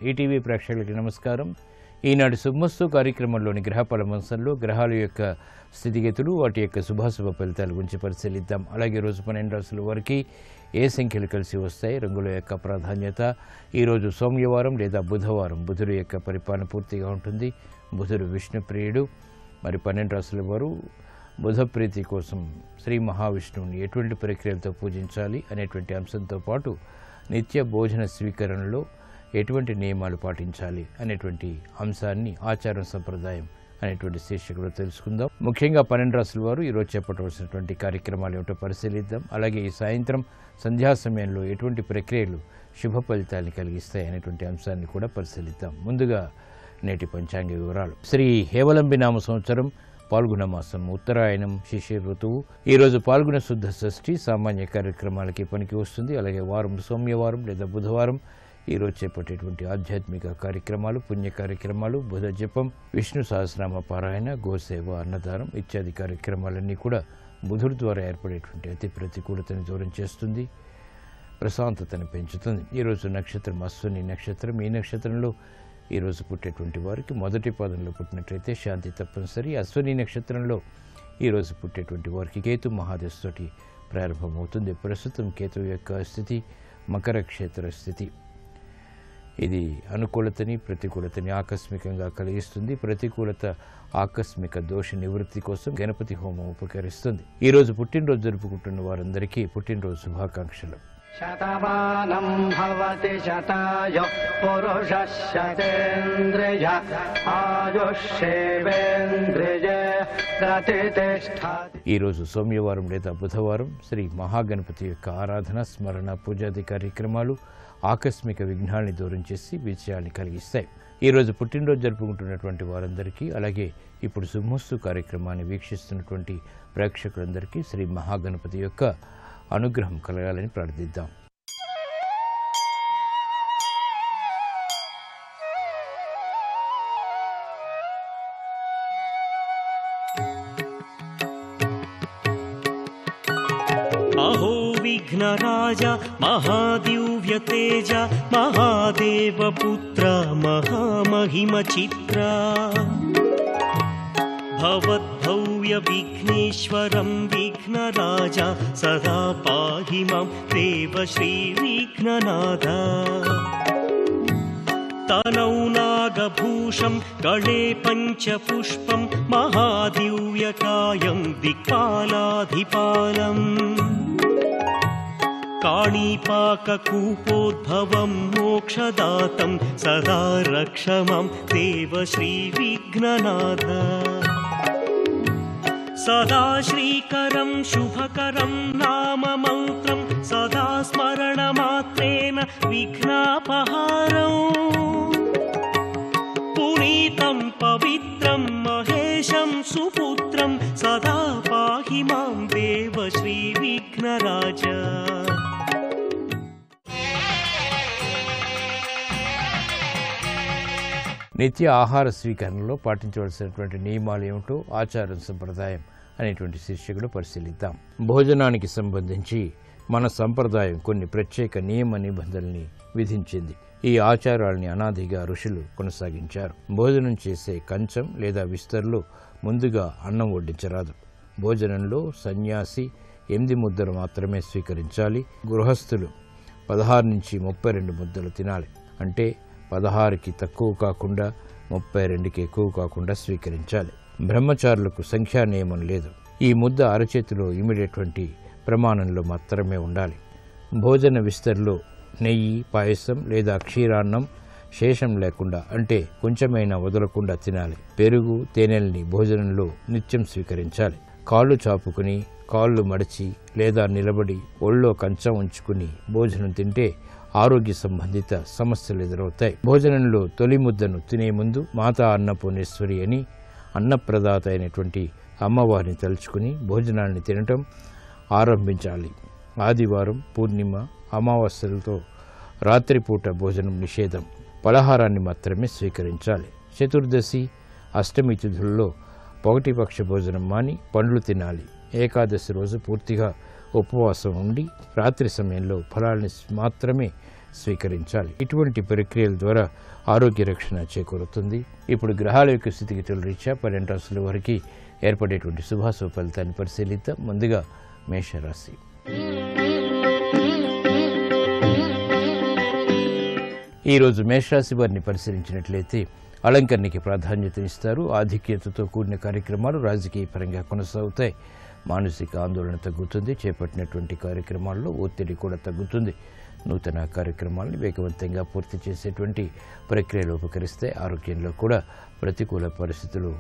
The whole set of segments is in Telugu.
ఈటీవీ ప్రేక్షకులకి నమస్కారం. ఈనాటి శుభమస్తు కార్యక్రమంలోని గ్రహఫల మంచంలో గ్రహాల యొక్క స్థితిగతులు, వాటి యొక్క శుభాశుభ ఫలితాల గురించి పరిశీలిద్దాం. అలాగే రోజు 12 రాశుల వారికి ఏ సంఖ్యలు కలిసి వస్తాయి, రంగుల యొక్క ప్రాధాన్యత, ఈరోజు సోమవారం లేదా బుధవారం బుధుడు యొక్క పరిపాలన పూర్తిగా ఉంటుంది. బుధుడు విష్ణుప్రియుడు. మరి 12 రాశుల వారు బుధ ప్రీతి కోసం శ్రీ మహావిష్ణువుని ఎటువంటి ప్రక్రియలతో పూజించాలి అనేటువంటి అంశంతో పాటు నిత్య భోజన స్వీకరణలో ఎటువంటి నియమాలు పాటించాలి అనేటువంటి అంశాన్ని ఆచారం సంప్రదాయం అనేటువంటి శీర్షికలో తెలుసుకుందాం. ముఖ్యంగా 12 రాశుల వారు ఈరోజు చేపట్టవలసినటువంటి కార్యక్రమాలు ఏమిటో పరిశీలిద్దాం. అలాగే ఈ సాయంత్రం సంధ్యా సమయంలో ఎటువంటి ప్రక్రియలు శుభ ఫలితాన్ని కలిగిస్తాయి అనేటువంటి అంశాన్ని కూడా పరిశీలిద్దాం. ముందుగా నేటి పంచాంగ వివరాలు. శ్రీ హేవలంబి నామ సంవత్సరం పాల్గొన మాసం, ఉత్తరాయణం, శిశిర ఋతువు. ఈరోజు పాల్గొన శుద్ధ షష్ఠి సామాన్య కార్యక్రమాలకి పనికి వస్తుంది. అలాగే వారం సోమవారం లేదా బుధవారం ఈరోజు చేపట్టేటువంటి ఆధ్యాత్మిక కార్యక్రమాలు, పుణ్య కార్యక్రమాలు, బుధ జపం, విష్ణు సహస్రనామ పారాయణ, గోసేవ, అన్నదానం ఇత్యాది కార్యక్రమాలన్నీ కూడా బుధుడి ద్వారా ఏర్పడేటువంటి అతి ప్రతికూలతను దూరం చేస్తుంది, ప్రశాంతతను పెంచుతుంది. ఈరోజు నక్షత్రం అశ్విని నక్షత్రం. ఈ నక్షత్రంలో ఈరోజు పుట్టేటువంటి వారికి మొదటి పాదంలో పుట్టినట్లయితే శాంతి తప్పనిసరి. అశ్విని నక్షత్రంలో ఈరోజు పుట్టేటువంటి వారికి కేతు మహాదశతోటి ప్రారంభమవుతుంది. ప్రస్తుతం కేతు యొక్క స్థితి మకర క్షేత్ర స్థితి. ఇది అనుకూలతని ప్రతికూలతని ఆకస్మికంగా కలిగిస్తుంది. ప్రతికూలత ఆకస్మిక దోష నివృత్తి కోసం గణపతి హోమం ఉపకరిస్తుంది. ఈరోజు పుట్టినరోజు జరుపుకుంటున్న వారందరికీ పుట్టినరోజు శుభాకాంక్షలు. శతమానం భవతి శతాయ పురుషః శతేంద్రియ ఆయుష్యేవేంద్రియ ప్రతిష్ఠాతి. ఈరోజు సోమవారం లేదా బుధవారం శ్రీ మహాగణపతి యొక్క ఆరాధన, స్మరణ, పూజాది కార్యక్రమాలు ఆకస్మిక విఘ్నాల్ని దూరం చేసి విజయాన్ని కలిగిస్తాయి. ఈరోజు పుట్టినరోజు జరుపుకుంటున్నటువంటి వారందరికీ, అలాగే ఇప్పుడు శుభమస్తు కార్యక్రమాన్ని వీక్షిస్తున్నటువంటి ప్రేక్షకులందరికీ శ్రీ మహాగణపతి యొక్క అనుగ్రహం కలగాలని ప్రార్థిద్దాం. అహో విఘ్నరాజ మహాదివ్యతేజ మహాదేవపుత్ర మహామహిమ చిత్ర భవద్భవ్య విఘ్నేశ్వరం విఘ్నరాజ సదా పాహి మాం దేవ శ్రీ విఘ్ననాథ. తనౌ నాగభూషం గళే పంచపుష్పం మహాదివ్యకాయం దిక్పాలాధిపాలం. కాణీపాకూపోద్భవం మోక్షదాతం సదా రక్ష మాం దేవ శ్రీ విఘ్ననాథ. సదా శ్రీకరం శుభకరం నామ మంత్రం సదా స్మరణమాత్రేణ విఘ్నాపహారం. పునీతం పవిత్రం మహేశం సుపుత్రం సదా పాహి మాం దేవ శ్రీ విఘ్నరాజ. నిత్య ఆహార స్వీకరణలో పాటించవలసినటువంటి నియమాలు ఏమిటో ఆచారం సంప్రదాయం అనేటువంటి శీర్షికను పరిశీలిద్దాం. భోజనానికి సంబంధించి మన సంప్రదాయం కొన్ని ప్రత్యేక నియమ నిబంధనల్ని విధించింది. ఈ ఆచారాల్ని అనాదిగా ఋషులు కొనసాగించారు. భోజనం చేసే కంచం లేదా విస్తర్లో ముందుగా అన్నం వడ్డించరాదు. భోజనంలో సన్యాసి 8 ముద్దలు మాత్రమే స్వీకరించాలి. గృహస్థులు 16 నుంచి 32 ముద్దలు తినాలి. అంటే 16కి తక్కువ కాకుండా 32కి ఎక్కువ కాకుండా స్వీకరించాలి. బ్రహ్మచారులకు సంఖ్యా నియమం లేదు. ఈ ముద్ద అరచేతిలో ఇమిడేటువంటి ప్రమాణంలో మాత్రమే ఉండాలి. భోజన విస్తర్లో నెయ్యి, పాయసం లేదా క్షీరాన్నం శేషం లేకుండా, అంటే కొంచెమైనా వదలకుండా తినాలి. పెరుగు, తేనెల్ని భోజనంలో నిత్యం స్వీకరించాలి. కాళ్ళు చాపుకుని, కాళ్ళు మడిచి లేదా నిలబడి ఒళ్ళో కంచం ఉంచుకుని భోజనం తింటే ఆరోగ్య సంబంధిత సమస్యలు ఎదురవుతాయి. భోజనంలో తొలి ముద్దను తినే ముందు మాతా అన్నపూర్ణేశ్వరి అని అన్నప్రదాత అయినటువంటి అమ్మవారిని తలుచుకుని భోజనాన్ని తినటం ఆరంభించాలి. ఆదివారం, పూర్ణిమ, అమావాస్యలతో రాత్రిపూట భోజనం నిషేధం. పలహారాన్ని మాత్రమే స్వీకరించాలి. చతుర్దశి, అష్టమి తిథుల్లో పగటిపక్ష భోజనం మాని పండ్లు తినాలి. ఏకాదశి రోజు పూర్తిగా ఉపవాసం ఉండి రాత్రి సమయంలో ఫలాల్ని మాత్రమే స్వీకరించాలి. ఇటువంటి ప్రక్రియల ద్వారా ఆరోగ్య రక్షణ చేకూరుతుంది. ఇప్పుడు గ్రహాల యొక్క స్థితిగతుల రీత్యా 12 రాశుల వారికి ఏర్పడేటువంటి శుభాశుభ ఫలితాన్ని పరిశీలిద్దాం. ముందుగా మేషరాశి. ఈరోజు మేషరాశి వారిని పరిశీలించినట్లయితే అలంకరణకి ప్రాధాన్యతనిస్తారు. ఆధిక్యతతో కూడిన కార్యక్రమాలు రాజకీయ పరంగా కొనసాగుతాయి. మానసిక ఆందోళన తగ్గుతుంది. చేపట్టినటువంటి కార్యక్రమాల్లో ఒత్తిడి కూడా తగ్గుతుంది. నూతన కార్యక్రమాలను వేగవంతంగా పూర్తి చేసేటువంటి ప్రక్రియలు ఉపకరిస్తే ఆరోగ్యంలో కూడా ప్రతికూల పరిస్థితులు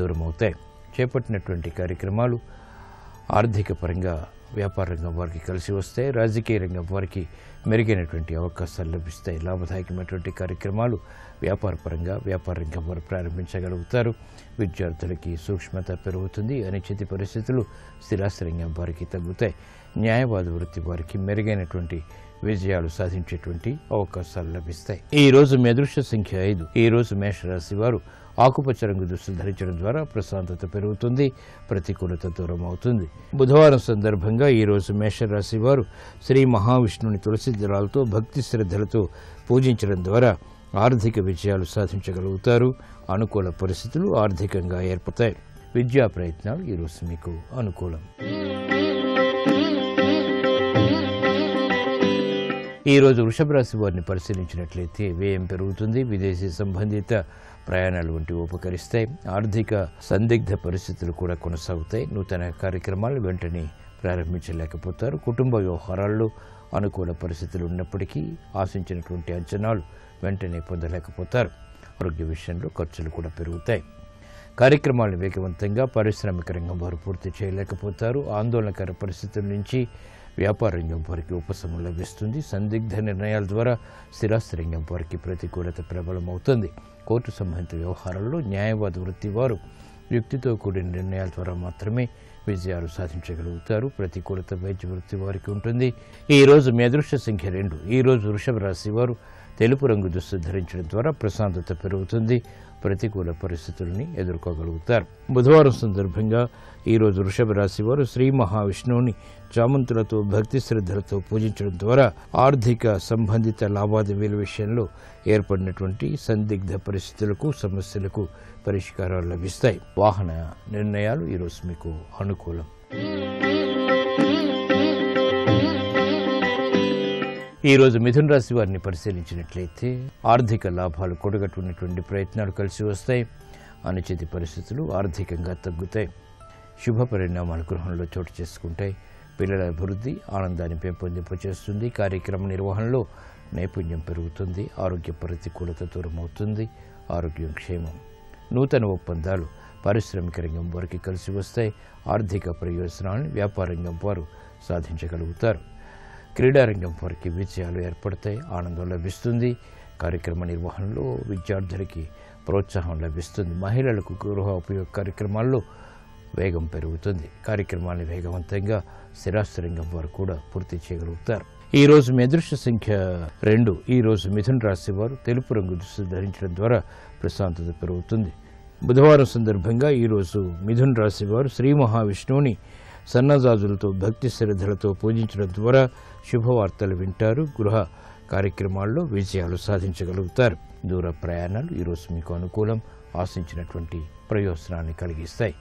దూరమవుతాయి. చేపట్టినటువంటి కార్యక్రమాలు ఆర్థిక పరంగా వ్యాపార రంగం వారికి కలిసి వస్తాయి. రాజకీయ రంగం వారికి మెరుగైనటువంటి అవకాశాలు లభిస్తాయి. లాభదాయకమైనటువంటి కార్యక్రమాలు వ్యాపార రంగం వారు ప్రారంభించగలుగుతారు. విద్యార్థులకి సూక్ష్మత పెరుగుతుంది. అనిశ్చిత పరిస్థితులు స్థిరాస్తి రంగం వారికి తగ్గుతాయి. న్యాయవాద వృత్తి వారికి మెరుగైనటువంటి విజయాలు సాధించేటువంటి అవకాశాలు లభిస్తాయి. ఈ రోజు మీ అదృష్ట సంఖ్య 5. ఈ రోజు మేషరాశి వారు ఆకుపచ్చ రంగు దుస్తులు ధరించడం ద్వారా ప్రశాంతత పెరుగుతుంది. ప్రతికూలత దూరం అవుతుంది. బుధవారం సందర్భంగా ఈ రోజు మేషరాశి వారు శ్రీ మహావిష్ణుని తులసి దళాలతో భక్తి శ్రద్ధలతో పూజించడం ద్వారా ఆర్థిక విజయాలు సాధించగలుగుతారు. అనుకూల పరిస్థితులు ఆర్థికంగా ఏర్పడతాయి. విద్యా ప్రయత్నాలు ఈరోజు మీకు అనుకూలం. ఈరోజు వృషభ రాశి వారిని పరిశీలించినట్లయితే వ్యయం పెరుగుతుంది. విదేశీ సంబంధిత ప్రయాణాలు వంటివి ఉపకరిస్తాయి. ఆర్థిక సందిగ్ధ పరిస్థితులు కూడా కొనసాగుతాయి. నూతన కార్యక్రమాలు వెంటనే ప్రారంభించలేకపోతారు. కుటుంబ వ్యవహారాల్లో అనుకూల పరిస్థితులు ఉన్నప్పటికీ ఆశించినటువంటి అంచనాలు వెంటనే పొందలేకపోతారు. ఆరోగ్య విషయంలో ఖర్చులు కూడా పెరుగుతాయి. కార్యక్రమాలను వేగవంతంగా పారిశ్రామిక రంగం వారు పూర్తి చేయలేకపోతారు. ఆందోళనకర పరిస్థితుల నుంచి వ్యాపార రంగం వారికి ఉపశమనం లభిస్తుంది. సందిగ్ధ నిర్ణయాల ద్వారా స్థిరాస్తి రంగం వారికి ప్రతికూలత ప్రబలమవుతుంది. కోర్టు సంబంధిత వ్యవహారాల్లో న్యాయవాద వృత్తి వారు యుక్తితో కూడిన నిర్ణయాల ద్వారా మాత్రమే విజయాలు సాధించగలుగుతారు. ప్రతికూలత వైద్య వృత్తి వారికి ఉంటుంది. ఈ రోజు మీ అదృష్ట సంఖ్య 2. ఈ రోజు వృషభ రాశి వారు తెలుపు రంగు దుస్తులు ధరించడం ద్వారా ప్రశాంతత పెరుగుతుంది. ప్రతికూల పరిస్థితుల్ని ఎదుర్కోగలుగుతారు. బుధవారం సందర్భంగా ఈరోజు వృషభ రాశి వారు శ్రీ మహావిష్ణువుని చామంతులతో భక్తి శ్రద్ధలతో పూజించడం ద్వారా ఆర్థిక సంబంధిత లావాదేవీల విషయంలో ఏర్పడినటువంటి సందిగ్ధ పరిస్థితులకు సమస్యలకు పరిష్కారాలు లభిస్తాయి. వాహన నిర్ణయాలు ఈరోజు మీకు అనుకూలం. ఈరోజు మిథున రాశి వారిని పరిశీలించినట్లయితే ఆర్థిక లాభాలు కూడగట్టుకున్నటువంటి ప్రయత్నాలు కలిసి వస్తాయి. అనిశ్చిత పరిస్థితులు ఆర్థికంగా తగ్గుతాయి. శుభ పరిణామాలు గృహంలో చోటు చేసుకుంటాయి. పిల్లల అభివృద్ధి ఆనందాన్ని పెంపొందింపచేస్తుంది. కార్యక్రమ నిర్వహణలో నైపుణ్యం పెరుగుతుంది. ఆరోగ్య ప్రతికూలత దూరమవుతుంది. ఆరోగ్యం క్షేమం. నూతన ఒప్పందాలు పారిశ్రామిక రంగం వారికి కలిసి వస్తాయి. ఆర్థిక ప్రయోజనాలను వ్యాపార రంగం వారు సాధించగలుగుతారు. క్రీడారంగం వారికి విజయాలు ఏర్పడతాయి. ఆనందం లభిస్తుంది. కార్యక్రమ నిర్వహణలో విద్యార్థులకి ప్రోత్సాహం లభిస్తుంది. మహిళలకు గృహ ఉపయోగ కార్యక్రమాల్లో వేగం పెరుగుతుంది. కార్యక్రమాన్ని వేగవంతంగా స్థిరాస్తి రంగం వారు కూడా పూర్తి చేయగలుగుతారు. ఈ రోజు మీ అదృష్ట సంఖ్య 2. ఈ రోజు మిథున రాశి వారు తెలుపు రంగు దుస్తులు ధరించడం ద్వారా ప్రశాంతత పెరుగుతుంది. బుధవారం సందర్భంగా ఈరోజు మిథున రాశి వారు శ్రీ మహావిష్ణువుని సన్నజాజులతో భక్తి శ్రద్ధలతో పూజించడం ద్వారా శుభవార్తలు వింటారు. గృహ కార్యక్రమాల్లో విజయాలు సాధించగలుగుతారు. దూర ప్రయాణాలు ఈరోజు మీకు అనుకూలం. ఆశించినటువంటి ప్రయోజనాన్ని కలిగిస్తాయి.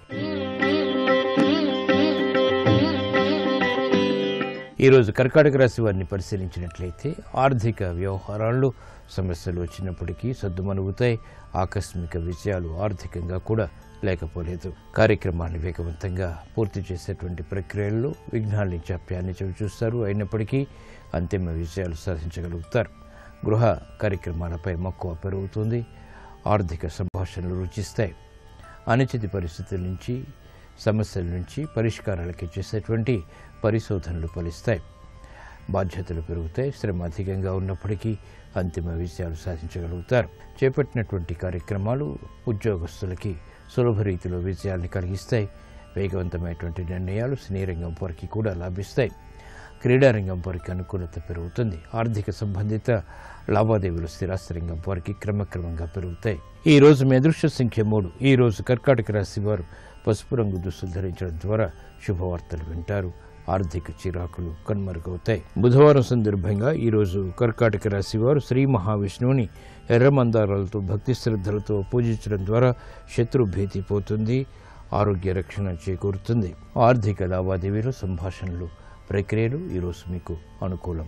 ఈరోజు కర్కాటక రాశి వారిని పరిశీలించినట్లయితే ఆర్థిక వ్యవహారాల్లో సమస్యలు వచ్చినప్పటికీ సద్దుమణుగుతాయి. ఆకస్మిక విజయాలు ఆర్థికంగా కూడా లేకపోలేదు. కార్యక్రమాన్ని వేగవంతంగా పూర్తి చేసేటువంటి ప్రక్రియల్లో విఘ్నాల నుంచి అప్యాన్ని చవిచూస్తారు. అయినప్పటికీ అంతిమ విజయాలు సాధించగలుగుతారు. గృహ కార్యక్రమాలపై మక్కువ పెరుగుతుంది. ఆర్థిక సంభాషణలు రుచిస్తాయి. అనిశ్చిత పరిస్థితుల నుంచి సమస్యల నుంచి పరిష్కారాలకి చేసేటువంటి పరిశోధనలు ఫలిస్తాయి. బాధ్యతలు పెరుగుతాయి. శ్రమ అధికంగా ఉన్నప్పటికీ అంతిమ విజయాలు సాధించగలుగుతారు. చేపట్టినటువంటి కార్యక్రమాలు ఉద్యోగస్తులకి సులభ రీతిలో విజయాన్ని కలిగిస్తాయి. వేగవంతమైనటువంటి నిర్ణయాలు సినీ రంగం వారికి కూడా లాభిస్తాయి. క్రీడారంగం వారికి అనుకూలత పెరుగుతుంది. ఆర్థిక సంబంధిత లావాదేవీలు స్థిరాస్తి రంగం వారికి క్రమక్రమంగా పెరుగుతాయి. ఈ రోజు మీ అదృష్ట సంఖ్య 3. ఈ రోజు కర్కాటక రాశి వారు పసుపు రంగు దుస్తులు ధరించడం ద్వారా శుభవార్తలు వింటారు. ఆర్థిక చిరాకులు కనుమరుగవుతాయి. బుధవారం సందర్భంగా ఈరోజు కర్కాటక రాశి వారు శ్రీ మహావిష్ణువుని ఎర్రమందారాలతో భక్తి శ్రద్ధలతో పూజించడం ద్వారా శత్రు భీతి పోతుంది, ఆరోగ్య రక్షణ చేకూరుతుంది. ఆర్థిక లావాదేవీలు, సంభాషణలు, ప్రక్రియలు ఈరోజు మీకు అనుకూలం.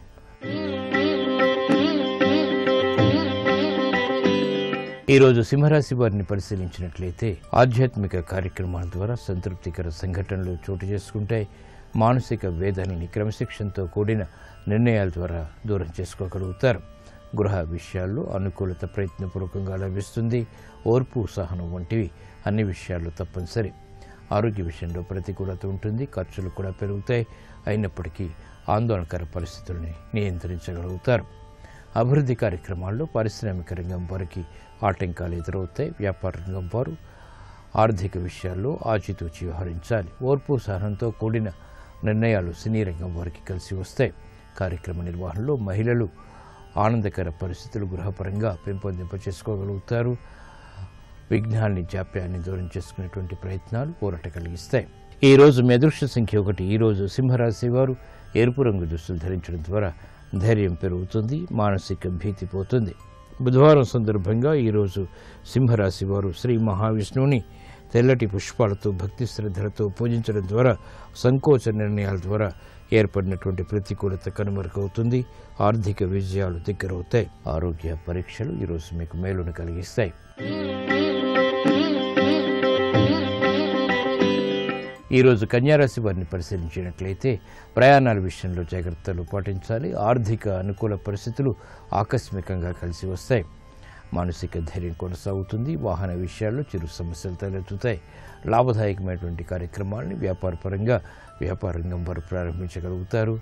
ఈరోజు సింహరాశి వారిని పరిశీలించినట్లయితే ఆధ్యాత్మిక కార్యక్రమాల ద్వారా సంతృప్తికర సంఘటనలు చోటు చేసుకుంటాయి. మానసిక వేదనని క్రమశిక్షణతో కూడిన నిర్ణయాల ద్వారా దూరం చేసుకోగలుగుతారు. గృహ విషయాల్లో అనుకూలత ప్రయత్నపూర్వకంగా లభిస్తుంది. ఓర్పు, సహనం వంటివి అన్ని విషయాల్లో తప్పనిసరి. ఆరోగ్య విషయంలో ప్రతికూలత ఉంటుంది, ఖర్చులు కూడా పెరుగుతాయి. అయినప్పటికీ ఆందోళనకర పరిస్థితుల్ని నియంత్రించగలుగుతారు. అభివృద్ధి కార్యక్రమాల్లో పారిశ్రామిక రంగం వారికి ఆటంకాలు ఎదురవుతాయి. వ్యాపార రంగం వారు ఆర్థిక విషయాల్లో ఆచితూచి వ్యవహరించాలి. ఓర్పు, సహనంతో కూడిన నిర్ణయాలు సినీ రంగం వారికి కలిసి వస్తాయి. కార్యక్రమ నిర్వహణలో మహిళలు ఆనందకర పరిస్థితులు గృహపరంగా పెంపొందింప చేసుకోగలుగుతారు. విఘ్నాన్ని, జాప్యాన్ని దూరం చేసుకునేటువంటి ప్రయత్నాలు ఊరట కలిగిస్తాయి. ఈ రోజు మీ అదృష్ట సంఖ్య 1. ఈరోజు సింహరాశి వారు ఎరుపు రంగు దుస్తులు ధరించడం ద్వారా ధైర్యం పెరుగుతుంది, మానసిక భీతి పోతుంది. బుధవారం సందర్భంగా ఈరోజు సింహరాశి వారు శ్రీ మహావిష్ణువుని తెల్లటి పుష్పాలతో భక్తి శ్రద్ధలతో పూజించడం ద్వారా సంకోచ నిర్ణయాల ద్వారా ఏర్పడినటువంటి ప్రతికూలత కనుమరుగవుతుంది. ఆర్థిక విజయాలు దగ్గరవుతాయి. ఆరోగ్య పరీక్షలు ఈరోజు మీకు మేలును కలిగిస్తాయి. ఈరోజు కన్యారాశి వారిని పరిశీలించినట్లయితే ప్రయాణాల విషయంలో జాగ్రత్తలు పాటించాలి. ఆర్థిక అనుకూల పరిస్థితులు ఆకస్మికంగా కలిసి వస్తాయి. మానసిక ధైర్యం కొనసాగుతుంది. వాహన విషయాల్లో చిరు సమస్యలు తలెత్తుతాయి. లాభదాయకమైనటువంటి కార్యక్రమాలని వ్యాపారపరంగా వ్యాపార రంగం వారు ప్రారంభించగలుగుతారు.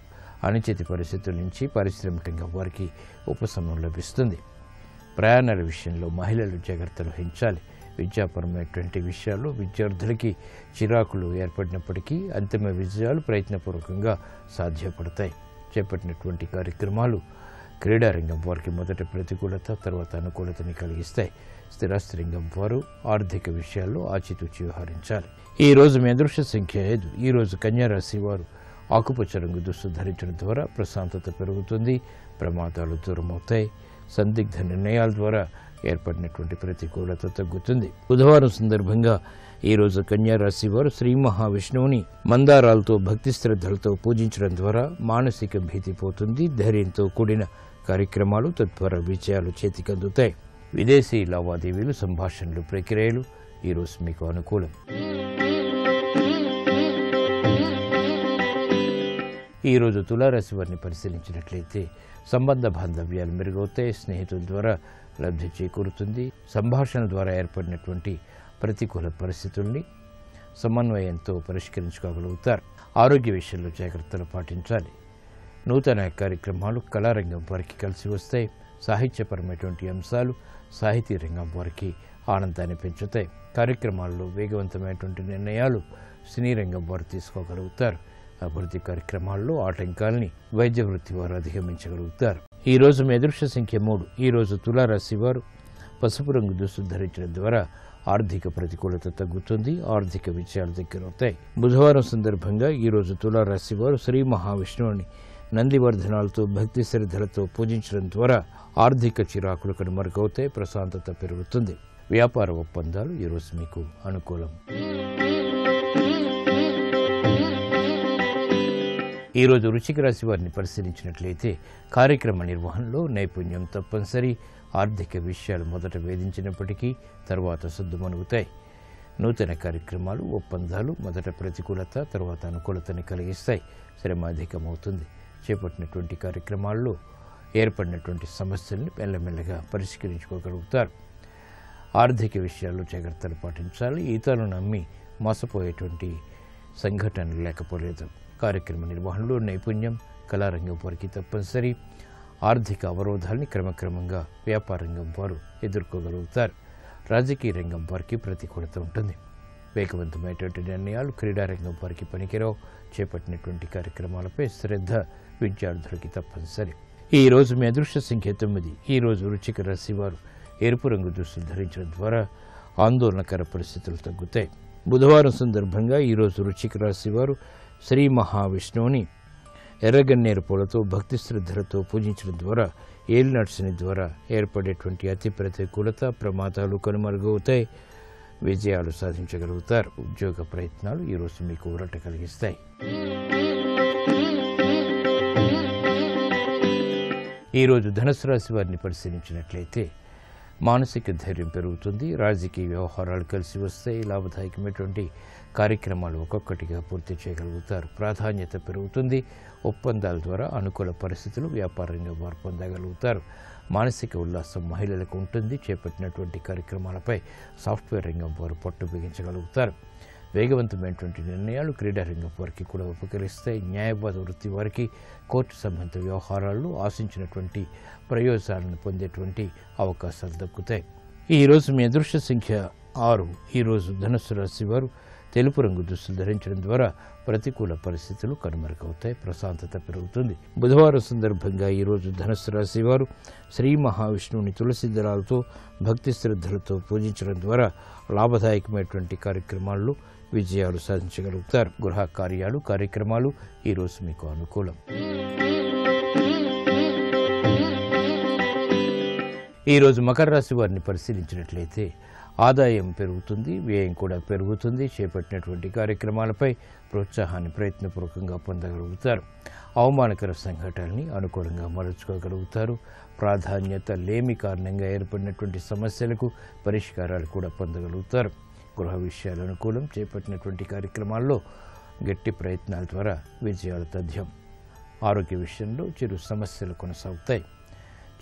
అనిశ్చిత పరిస్థితుల నుంచి పారిశ్రామికంగా వారికి ఉపశమనం లభిస్తుంది. ప్రయాణాల విషయంలో మహిళలు జాగ్రత్తలు వహించాలి. విద్యాపరమైనటువంటి విషయాల్లో విద్యార్థులకి చిరాకులు ఏర్పడినప్పటికీ అంతిమ విజయాలు ప్రయత్నపూర్వకంగా సాధ్యపడతాయి. చేపట్టినటువంటి కార్యక్రమాలు క్రీడారంగం వారికి మొదట ప్రతికూలత, తర్వాత అనుకూలతని కలిగిస్తాయి. స్థిరాస్తి రంగం వారు ఆర్థిక విషయాల్లో ఆచితూచి వ్యవహరించాలి. ఈ రోజు మీ అదృష్ట సంఖ్య 5. ఈరోజు కన్యారాశి వారు ఆకుపచ్చ రంగు దుస్తులు ధరించడం ద్వారా ప్రశాంతత పెరుగుతుంది, ప్రమాదాలు దూరమవుతాయి. సందిగ్ధ నిర్ణయాల ద్వారా ఏర్పడినటువంటి ప్రతికూలత తగ్గుతుంది. బుధవారం సందర్భంగా ఈరోజు కన్యారాశి వారు శ్రీ మహావిష్ణువుని మందారాలతో భక్తి శ్రద్ధలతో పూజించడం ద్వారా మానసిక భీతి పోతుంది. ధైర్యంతో కూడిన కార్యక్రమాలు తద్వారా విజయాలు చేతికందుతాయి. విదేశీ లావాదేవీలు, సంభాషణలు, ప్రక్రియలు ఈరోజు మీకు అనుకూలం. ఈరోజు తులారాశి వారిని పరిశీలించినట్లయితే సంబంధ బాంధవ్యాలు మెరుగవుతాయి. స్నేహితుల ద్వారా లబ్ధి చేకూరుతుంది. సంభాషణ ద్వారా ఏర్పడినటువంటి ప్రతికూల పరిస్థితుల్ని సమన్వయంతో పరిష్కరించుకోగలుగుతారు. ఆరోగ్య విషయంలో జాగ్రత్తలు పాటించాలి. నూతన కార్యక్రమాలు కళారంగం వారికి కలిసి వస్తాయి. సాహిత్యపరమైనటువంటి అంశాలు సాహితీ రంగం వారికి ఆనందాన్ని పెంచుతాయి. కార్యక్రమాల్లో వేగవంతమైనటువంటి నిర్ణయాలు సినీ రంగం వారు తీసుకోగలుగుతారు. అభివృద్ధి కార్యక్రమాల్లో ఆటంకాల్ని వైద్య వృత్తి వారు అధిగమించగలుగుతారు. ఈ రోజు మీ అదృష్ట సంఖ్య 3. ఈరోజు తులారాశి వారు పసుపు రంగు దుస్తులు ధరించడం ద్వారా ఆర్థిక ప్రతికూలత తగ్గుతుంది, ఆర్థిక విజయాలు దగ్గరవుతాయి. బుధవారం సందర్భంగా ఈరోజు తులారాశి వారు శ్రీ మహావిష్ణువుని నందివర్ధనాలతో భక్తి శ్రద్ధలతో పూజించడం ద్వారా ఆర్థిక చిరాకులు కనుమరుగవుతాయి, ప్రశాంతత పెరుగుతుంది. వ్యాపార ఒప్పందాలు ఈరోజు మీకు అనుకూలం. ఈరోజు వృశ్చిక రాశి వారిని పరిశీలించినట్లయితే కార్యక్రమ నిర్వహణలో నైపుణ్యం తప్పనిసరి. ఆర్థిక విషయాలు మొదట వేధించినప్పటికీ తర్వాత సద్దుమణుగుతాయి. నూతన కార్యక్రమాలు, ఒప్పందాలు మొదట ప్రతికూలత, తర్వాత అనుకూలతని కలిగిస్తాయి. శ్రమ అధికమవుతుంది. చేపట్టినటువంటి కార్యక్రమాల్లో ఏర్పడినటువంటి సమస్యల్ని మెల్లమెల్లగా పరిష్కరించుకోగలుగుతారు. ఆర్థిక విషయాల్లో జాగ్రత్తలు పాటించాలి. ఇతరులను నమ్మి మోసపోయేటువంటి సంఘటనలు లేకపోలేదు. కార్యక్రమ నిర్వహణలో నైపుణ్యం కళారంగం వారికి తప్పనిసరి. ఆర్థిక అవరోధాలని క్రమక్రమంగా వ్యాపార రంగం వారు ఎదుర్కోగలుగుతారు. రాజకీయ రంగం వారికి ప్రతికూలత ఉంటుంది. వేగవంతమైనటువంటి నిర్ణయాలు క్రీడారంగం వారికి పనికిరావు. చేపట్టినటువంటి కార్యక్రమాలపై శ్రద్ధ విద్యార్థులకి తప్పనిసరి. ఈ రోజు మీ అదృష్ట సంఖ్య 9. ఈరోజు వృశ్చిక రాశి వారు ఎరుపు రంగు దుస్తులు ధరించడం ద్వారా ఆందోళనకర పరిస్థితులు తగ్గుతాయి. బుధవారం సందర్భంగా ఈరోజు వృశ్చిక రాశి వారు శ్రీ మహావిష్ణువుని ఎర్రగన్నేరు పూలతో భక్తి శ్రద్ధలతో పూజించడం ద్వారా ఏలినాటి శని ద్వారా ఏర్పడేటువంటి అతి ప్రతికూలత ప్రమాదాలు కనుమరుగవుతాయి. విజయాలు సాధించగలుగుతారు. ఉద్యోగ ప్రయత్నాలు ఈరోజు మీకు ఊరట కలిగిస్తాయి. ఈరోజు ధనుసు రాశి వారిని పరిశీలించినట్లయితే మానసిక ధైర్యం పెరుగుతుంది. రాజకీయ వ్యవహారాలు కలిసి వస్తాయి. లాభదాయకమైనటువంటి కార్యక్రమాలు ఒక్కొక్కటిగా పూర్తి చేయగలుగుతారు. ప్రాధాన్యత పెరుగుతుంది. ఒప్పందాల ద్వారా అనుకూల పరిస్థితులు వ్యాపారంగా వారు పొందగలుగుతారు. మానసిక ఉల్లాసం మహిళలకు ఉంటుంది. చేపట్టినటువంటి కార్యక్రమాలపై సాఫ్ట్వేర్ రంగం వారు పట్టు బిగించగలుగుతారు. వేగవంతమైనటువంటి నిర్ణయాలు క్రీడా రంగం వారికి కూడా ఉపకరిస్తాయి. న్యాయవాద వృత్తి వారికి కోర్టు సంబంధిత వ్యవహారాల్లో ఆశించినటువంటి ప్రయోజనాలను పొందేటువంటి అవకాశాలు దక్కుతాయి. ఈరోజు మీ అదృష్ట సంఖ్య 6. ఈరోజు ధనుస్సు రాశి వారు తెలుపు రంగు దుస్తులు ధరించడం ద్వారా ప్రతికూల పరిస్థితులు కనుమరుగవుతాయి. ప్రశాంతత పెరుగుతుంది. బుధవారం సందర్భంగా ఈరోజు ధనుస్సు రాశి వారు శ్రీ మహావిష్ణువుని తులసి దళాలతో భక్తి శ్రద్ధలతో పూజించడం ద్వారా లాభదాయకమైనటువంటి కార్యక్రమాల్లో విజయాలు సాధించగలుగుతారు. గృహ కార్యాలు కార్యక్రమాలు ఈరోజు మీకు అనుకూలం. ఈరోజు మకర రాశి వారిని పరిశీలించినట్లయితే ఆదాయం పెరుగుతుంది, వ్యయం కూడా పెరుగుతుంది. చేపట్టినటువంటి కార్యక్రమాలపై ప్రోత్సాహాన్ని ప్రయత్నపూర్వకంగా పొందగలుగుతారు. అవమానకర సంఘటనల్ని అనుకూలంగా మలుచుకోగలుగుతారు. ప్రాధాన్యత లేమి కారణంగా ఏర్పడినటువంటి సమస్యలకు పరిష్కారాలు కూడా పొందగలుగుతారు. గృహ విషయాలు అనుకూలం. చేపట్టినటువంటి కార్యక్రమాల్లో గట్టి ప్రయత్నాల ద్వారా విజయాలు తథ్యం. ఆరోగ్య విషయంలో చిరు సమస్యలు కొనసాగుతాయి.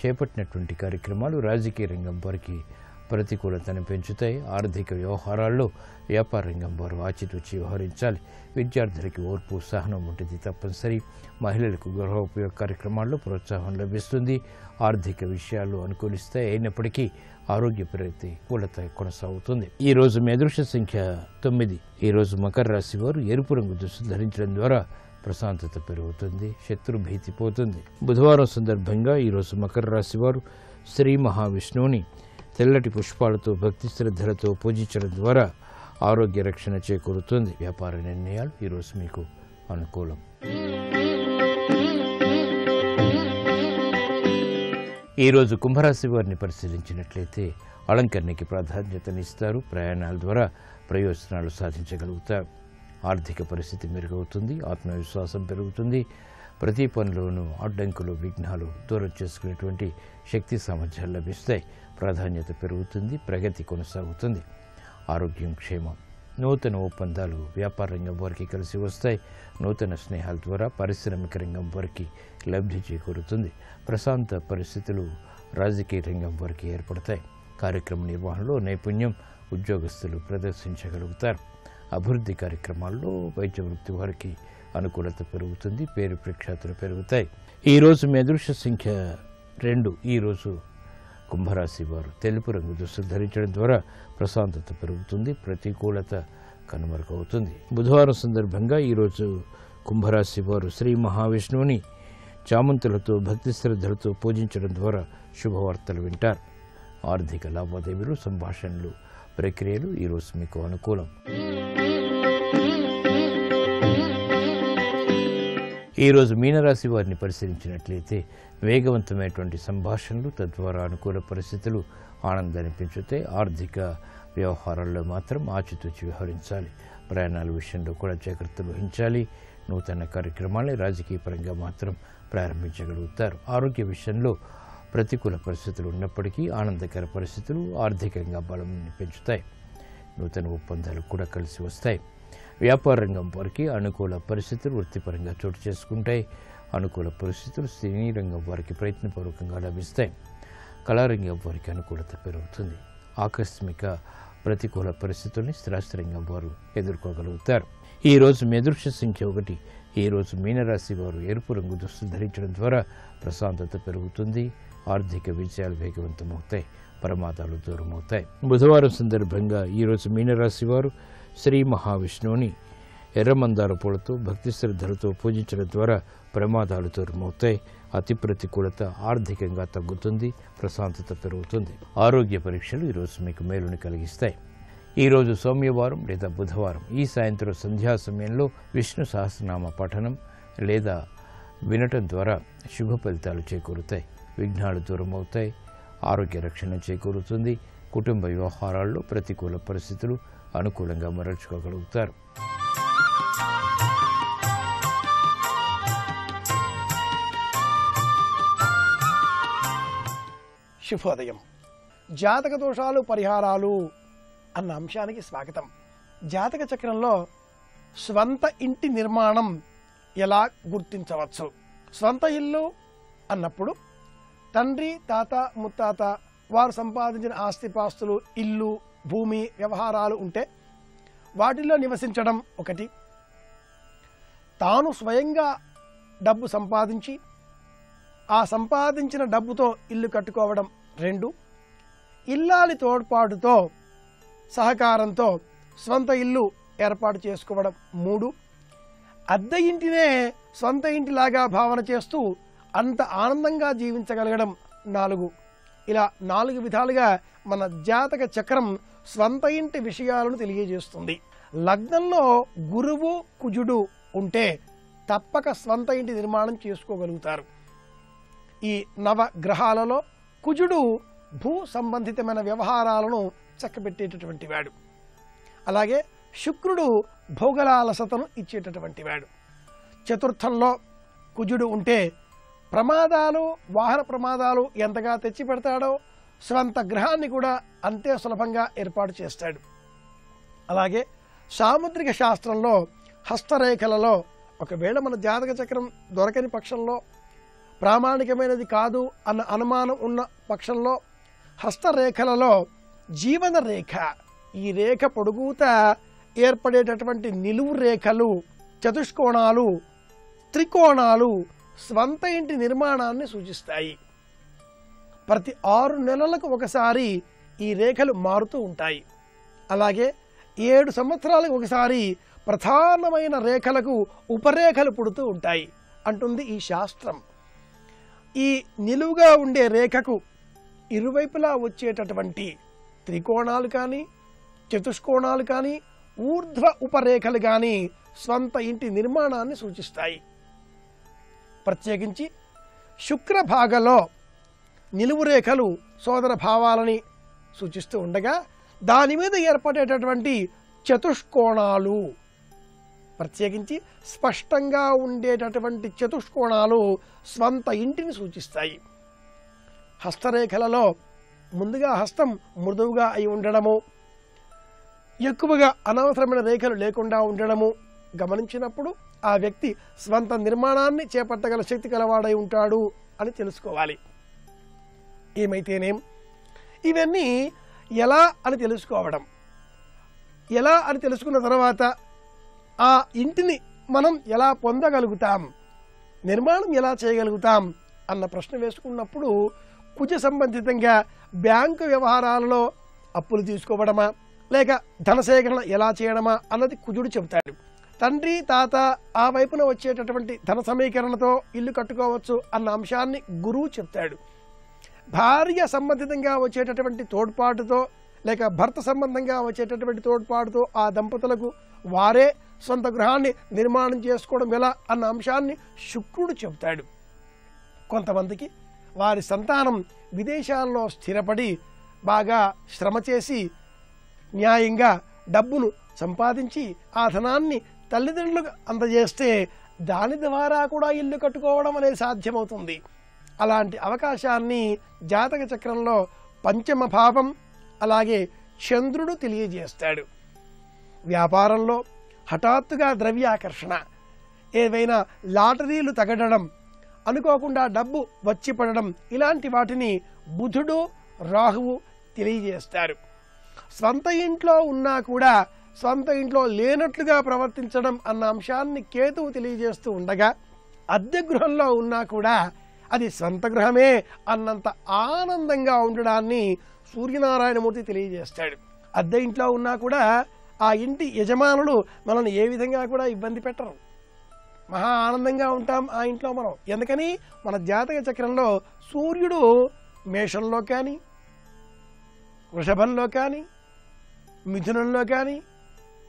చేపట్టినటువంటి కార్యక్రమాలు రాజకీయ రంగం వారికి ప్రతికూలతను పెంచుతాయి. ఆర్థిక వ్యవహారాల్లో వ్యాపార రంగం వారు ఆచితూచి వ్యవహరించాలి. విద్యార్థులకి ఓర్పు సహనం ఉంటుంది తప్పనిసరి. మహిళలకు గృహోపయోగ కార్యక్రమాల్లో ప్రోత్సాహం లభిస్తుంది. ఆర్థిక విషయాలు అనుకూలిస్తాయి. అయినప్పటికీ ఆరోగ్య ప్రతికూలత కొనసాగుతుంది. ఈరోజు మీ అదృష్ట సంఖ్య 9. ఈరోజు మకర రాశి వారు ఎరుపు రంగు దుస్తులు ధరించడం ద్వారా ప్రశాంతత పెరుగుతుంది. శత్రు భీతి పోతుంది. బుధవారం సందర్భంగా ఈరోజు మకర రాశి వారు శ్రీ మహావిష్ణువుని తెల్లటి పుష్పాలతో భక్తి శ్రద్ధలతో పూజించడం ద్వారా ఆరోగ్య రక్షణ చేకూరుతుంది. వ్యాపార నిర్ణయాలు ఈరోజు మీకు అనుకూలం. ఈరోజు కుంభరాశి వారిని పరిశీలించినట్లయితే అలంకరణకి ప్రాధాన్యతనిస్తారు. ప్రయాణాల ద్వారా ప్రయోజనాలు సాధించగలుగుతారు. ఆర్థిక పరిస్థితి మెరుగవుతుంది. ఆత్మవిశ్వాసం పెరుగుతుంది. ప్రతి పనిలోనూ అడ్డంకులు విఘ్నాలు దూరం చేసుకునేటువంటి శక్తి సామర్థ్యాలు లభిస్తాయి. ప్రాధాన్యత పెరుగుతుంది. ప్రగతి కొనసాగుతుంది. ఆరోగ్యం క్షేమం. నూతన ఒప్పందాలు వ్యాపార రంగం వారికి కలిసి వస్తాయి. నూతన స్నేహాల ద్వారా పారిశ్రామిక రంగం వారికి లబ్ధి చేకూరుతుంది. ప్రశాంత పరిస్థితులు రాజకీయ రంగం వారికి ఏర్పడతాయి. కార్యక్రమ నిర్వహణలో నైపుణ్యం ఉద్యోగస్తులు ప్రదర్శించగలుగుతారు. అభివృద్ధి కార్యక్రమాల్లో వైద్య వృత్తి వారికి అనుకూలత పెరుగుతుంది. పేరు ప్రఖ్యాతులు పెరుగుతాయి. ఈరోజు మీ అదృష్ట సంఖ్య 2. ఈరోజు కుంభరాశి వారు తెలుపు రంగు దుస్తులు ధరించడం ద్వారా ప్రశాంతత పెరుగుతుంది. ప్రతికూలత కనుమరుగవుతుంది. బుధవారం సందర్భంగా ఈరోజు కుంభరాశి వారు శ్రీ మహావిష్ణువుని చామంతులతో భక్తి శ్రద్ధలతో పూజించడం ద్వారా శుభవార్తలు వింటారు. ఆర్థిక లావాదేవీలు సంభాషణలు ప్రక్రియలు ఈరోజు మీకు అనుకూలం. ఈరోజు మీనరాశి వారిని పరిశీలించినట్లయితే వేగవంతమైనటువంటి సంభాషణలు తద్వారా అనుకూల పరిస్థితులు ఆనందాన్ని పెంచుతాయి. ఆర్థిక వ్యవహారాల్లో మాత్రం ఆచితూచి వ్యవహరించాలి. ప్రయాణాల విషయంలో కూడా జాగ్రత్తలు వహించాలి. నూతన కార్యక్రమాలని రాజకీయ పరంగా మాత్రం ప్రారంభించగలుగుతారు. ఆరోగ్య విషయంలో ప్రతికూల పరిస్థితులు ఉన్నప్పటికీ ఆనందకర పరిస్థితులు ఆర్థికంగా బలం పెంచుతాయి. నూతన ఒప్పందాలు కూడా కలిసి వస్తాయి. వ్యాపార రంగం వారికి అనుకూల పరిస్థితులు వృత్తిపరంగా చోటు చేసుకుంటాయి. అనుకూల పరిస్థితులు సినీ రంగం వారికి ప్రయత్నపూర్వకంగా లభిస్తాయి. కళారంగం వారికి అనుకూలత పెరుగుతుంది. ఆకస్మిక ప్రతికూల పరిస్థితుల్ని స్థిరాస్తి రంగం వారు ఎదుర్కోగలుగుతారు. ఈరోజు మీ అదృష్ట సంఖ్య 1. ఈరోజు మీనరాశి వారు ఎరుపు రంగు దుస్తులు ధరించడం ద్వారా ప్రశాంతత పెరుగుతుంది. ఆర్థిక విజయాలు వేగవంతమవుతాయి. ప్రమాదాలు దూరమవుతాయి. బుధవారం సందర్భంగా ఈరోజు మీనరాశి వారు శ్రీ మహావిష్ణువుని ఎర్రమందార పూలతో భక్తి శ్రద్ధలతో పూజించడం ద్వారా ప్రమాదాలు దూరమవుతాయి. అతి ప్రతికూలత ఆర్థికంగా తగ్గుతుంది. ప్రశాంతత పెరుగుతుంది. ఆరోగ్య పరీక్షలు ఈరోజు మీకు మేలుని కలిగిస్తాయి. ఈరోజు సోమవారం లేదా బుధవారం ఈ సాయంత్రం సంధ్యా సమయంలో విష్ణు సహస్రనామ పఠనం లేదా వినటం ద్వారా శుభ ఫలితాలు చేకూరుతాయి. విఘ్నాలు దూరమవుతాయి. ఆరోగ్య రక్షణ చేకూరుతుంది. కుటుంబ వ్యవహారాల్లో ప్రతికూల పరిస్థితులు అనుకూలంగా మరల్చుకోగలుగుతారు. శుభోదయం. జాతక దోషాలు పరిహారాలు అన్న అంశానికి స్వాగతం. జాతక చక్రంలో స్వంత ఇంటి నిర్మాణం ఎలా గుర్తించవచ్చు? స్వంత ఇల్లు అన్నప్పుడు తండ్రి, తాత, ముత్తాత వారు సంపాదించిన ఆస్తిపాస్తులు, ఇల్లు, భూమి, వ్యవహారాలు ఉంటే వాటిల్లో నివసించడం ఒకటి. తాను స్వయంగా డబ్బు సంపాదించి ఆ సంపాదించిన డబ్బుతో ఇల్లు కట్టుకోవడం 2. ఇల్లాలి తోడ్పాటుతో సహకారంతో స్వంత ఇల్లు ఏర్పాటు చేసుకోవడం 3. అద్దె ఇంటినే సొంత ఇంటిలాగా భావన చేస్తూ అంత ఆనందంగా జీవించగలగడం 4. ఇలా 4 విధాలుగా మన జాతక చక్రం స్వంత ఇంటి విషయాలను తెలియజేస్తుంది. లగ్నంలో గురువు, కుజుడు ఉంటే తప్పక స్వంత ఇంటి నిర్మాణం చేసుకోగలుగుతారు. ఈ నవగ్రహాలలో కుజుడు భూ సంబంధితమైన వ్యవహారాలను చక్కబెట్టేటటువంటి వాడు. అలాగే శుక్రుడు భోగలాలసతను ఇచ్చేటటువంటి వాడు. చతుర్థంలో కుజుడు ఉంటే ప్రమాదాలు, వాహన ప్రమాదాలు ఎంతగా తెచ్చి పెడతాడో స్వంత గ్రహాన్ని కూడా అంతే సులభంగా ఏర్పాటు చేస్తాడు. అలాగే సాముద్రిక శాస్త్రంలో హస్తరేఖలలో ఒకవేళ మన జాతక చక్రం దొరకని పక్షంలో, ప్రామాణికమైనది కాదు అన్న అనుమానం ఉన్న పక్షంలో హస్తరేఖలలో జీవన రేఖ, ఈ రేఖ పొడుగుత ఏర్పడేటటువంటి నిలువు రేఖలు, చతుష్కోణాలు, త్రికోణాలు స్వంత ఇంటి నిర్మాణాన్ని సూచిస్తాయి. ప్రతి 6 నెలలకు ఒకసారి ఈ రేఖలు మారుతూ ఉంటాయి. అలాగే 7 సంవత్సరాలకు ఒకసారి ప్రధానమైన రేఖలకు ఉపరేఖలు పుడుతూ ఉంటాయి అంటుంది ఈ శాస్త్రం. ఈ నిలువుగా ఉండే రేఖకు ఇరువైపులా వచ్చేటటువంటి త్రికోణాలు కానీ, చతుష్కోణాలు కానీ, ఊర్ధ్వ ఉపరేఖలు కానీ స్వంత ఇంటి నిర్మాణాన్ని సూచిస్తాయి. ప్రత్యేకించి శుక్ర భాగంలో నిలువు రేఖలు సోదర భావాలని సూచిస్తూ ఉండగా దాని మీద ఏర్పడేటటువంటి చతుష్కోణాలు, ప్రత్యేకించి స్పష్టంగా ఉండేటటువంటి చతుష్కోణాలు స్వంత ఇంటిని సూచిస్తాయి. హస్తరేఖలలో ముందుగా హస్తం మృదువుగా అయి ఉండడము, ఎక్కువగా అనవసరమైన రేఖలు లేకుండా ఉండడము గమనించినప్పుడు ఆ వ్యక్తి స్వంత నిర్మాణాన్ని చేపట్టగల శక్తి కలవాడై ఉంటాడు అని తెలుసుకోవాలి. ఏమైతేనేం ఇవన్నీ ఎలా అని తెలుసుకోవడం, ఎలా అని తెలుసుకున్న తర్వాత ఆ ఇంటిని మనం ఎలా పొందగలుగుతాం, నిర్మాణం ఎలా చేయగలుగుతాం అన్న ప్రశ్న వేసుకున్నప్పుడు కుజ సంబంధితంగా బ్యాంకు వ్యవహారాలలో అప్పులు తీసుకోవడమా లేక ధనసేకరణ ఎలా చేయడమా అన్నది కుజుడు చెబుతాడు. తండ్రి, తాత ఆ వైపున వచ్చేటటువంటి ధన సమీకరణతో ఇల్లు కట్టుకోవచ్చు అన్న అంశాన్ని గురువు చెప్తాడు. భార్య సంబంధితంగా వచ్చేటటువంటి తోడ్పాటుతో లేక భర్త సంబంధంగా వచ్చేటటువంటి తోడ్పాటుతో ఆ దంపతులకు వారే సొంత గృహాన్ని నిర్మాణం చేసుకోవడం ఎలా అన్న అంశాన్ని శుక్రుడు చెబుతాడు. కొంతమందికి వారి సంతానం విదేశాల్లో స్థిరపడి బాగా శ్రమ చేసి న్యాయంగా డబ్బును సంపాదించి ఆ ధనాన్ని తల్లిదండ్రులకు అందజేస్తే దాని ద్వారా కూడా ఇల్లు కట్టుకోవడం అనేది సాధ్యమవుతుంది. అలాంటి అవకాశాన్ని జాతక చక్రంలో పంచమ భావం అలాగే చంద్రుడు తెలియజేస్తాడు. వ్యాపారంలో హఠాత్తుగా ద్రవ్యాకర్షణ, ఏవైనా లాటరీలు తగడడం, అనుకోకుండా డబ్బు వచ్చి పడడం, ఇలాంటి వాటిని బుధుడు, రాహువు తెలియజేస్తారు. స్వంత ఇంట్లో ఉన్నా కూడా స్వంత ఇంట్లో లేనట్లుగా ప్రవర్తించడం అన్న అంశాన్ని కేతువు తెలియజేస్తూ ఉండగా, అద్దె గృహంలో ఉన్నా కూడా అది స్వంత గృహమే అన్నంత ఆనందంగా ఉండడాన్ని సూర్యనారాయణమూర్తి తెలియజేస్తాడు. అద్దె ఇంట్లో ఉన్నా కూడా ఆ ఇంటి యజమానులు మనల్ని ఏ విధంగా కూడా ఇబ్బంది పెట్టరు, మహా ఆనందంగా ఉంటాం ఆ ఇంట్లో మనం. ఎందుకని మన జాతక చక్రంలో సూర్యుడు మేషంలో కానీ, వృషభంలో కానీ, మిథునంలో కానీ,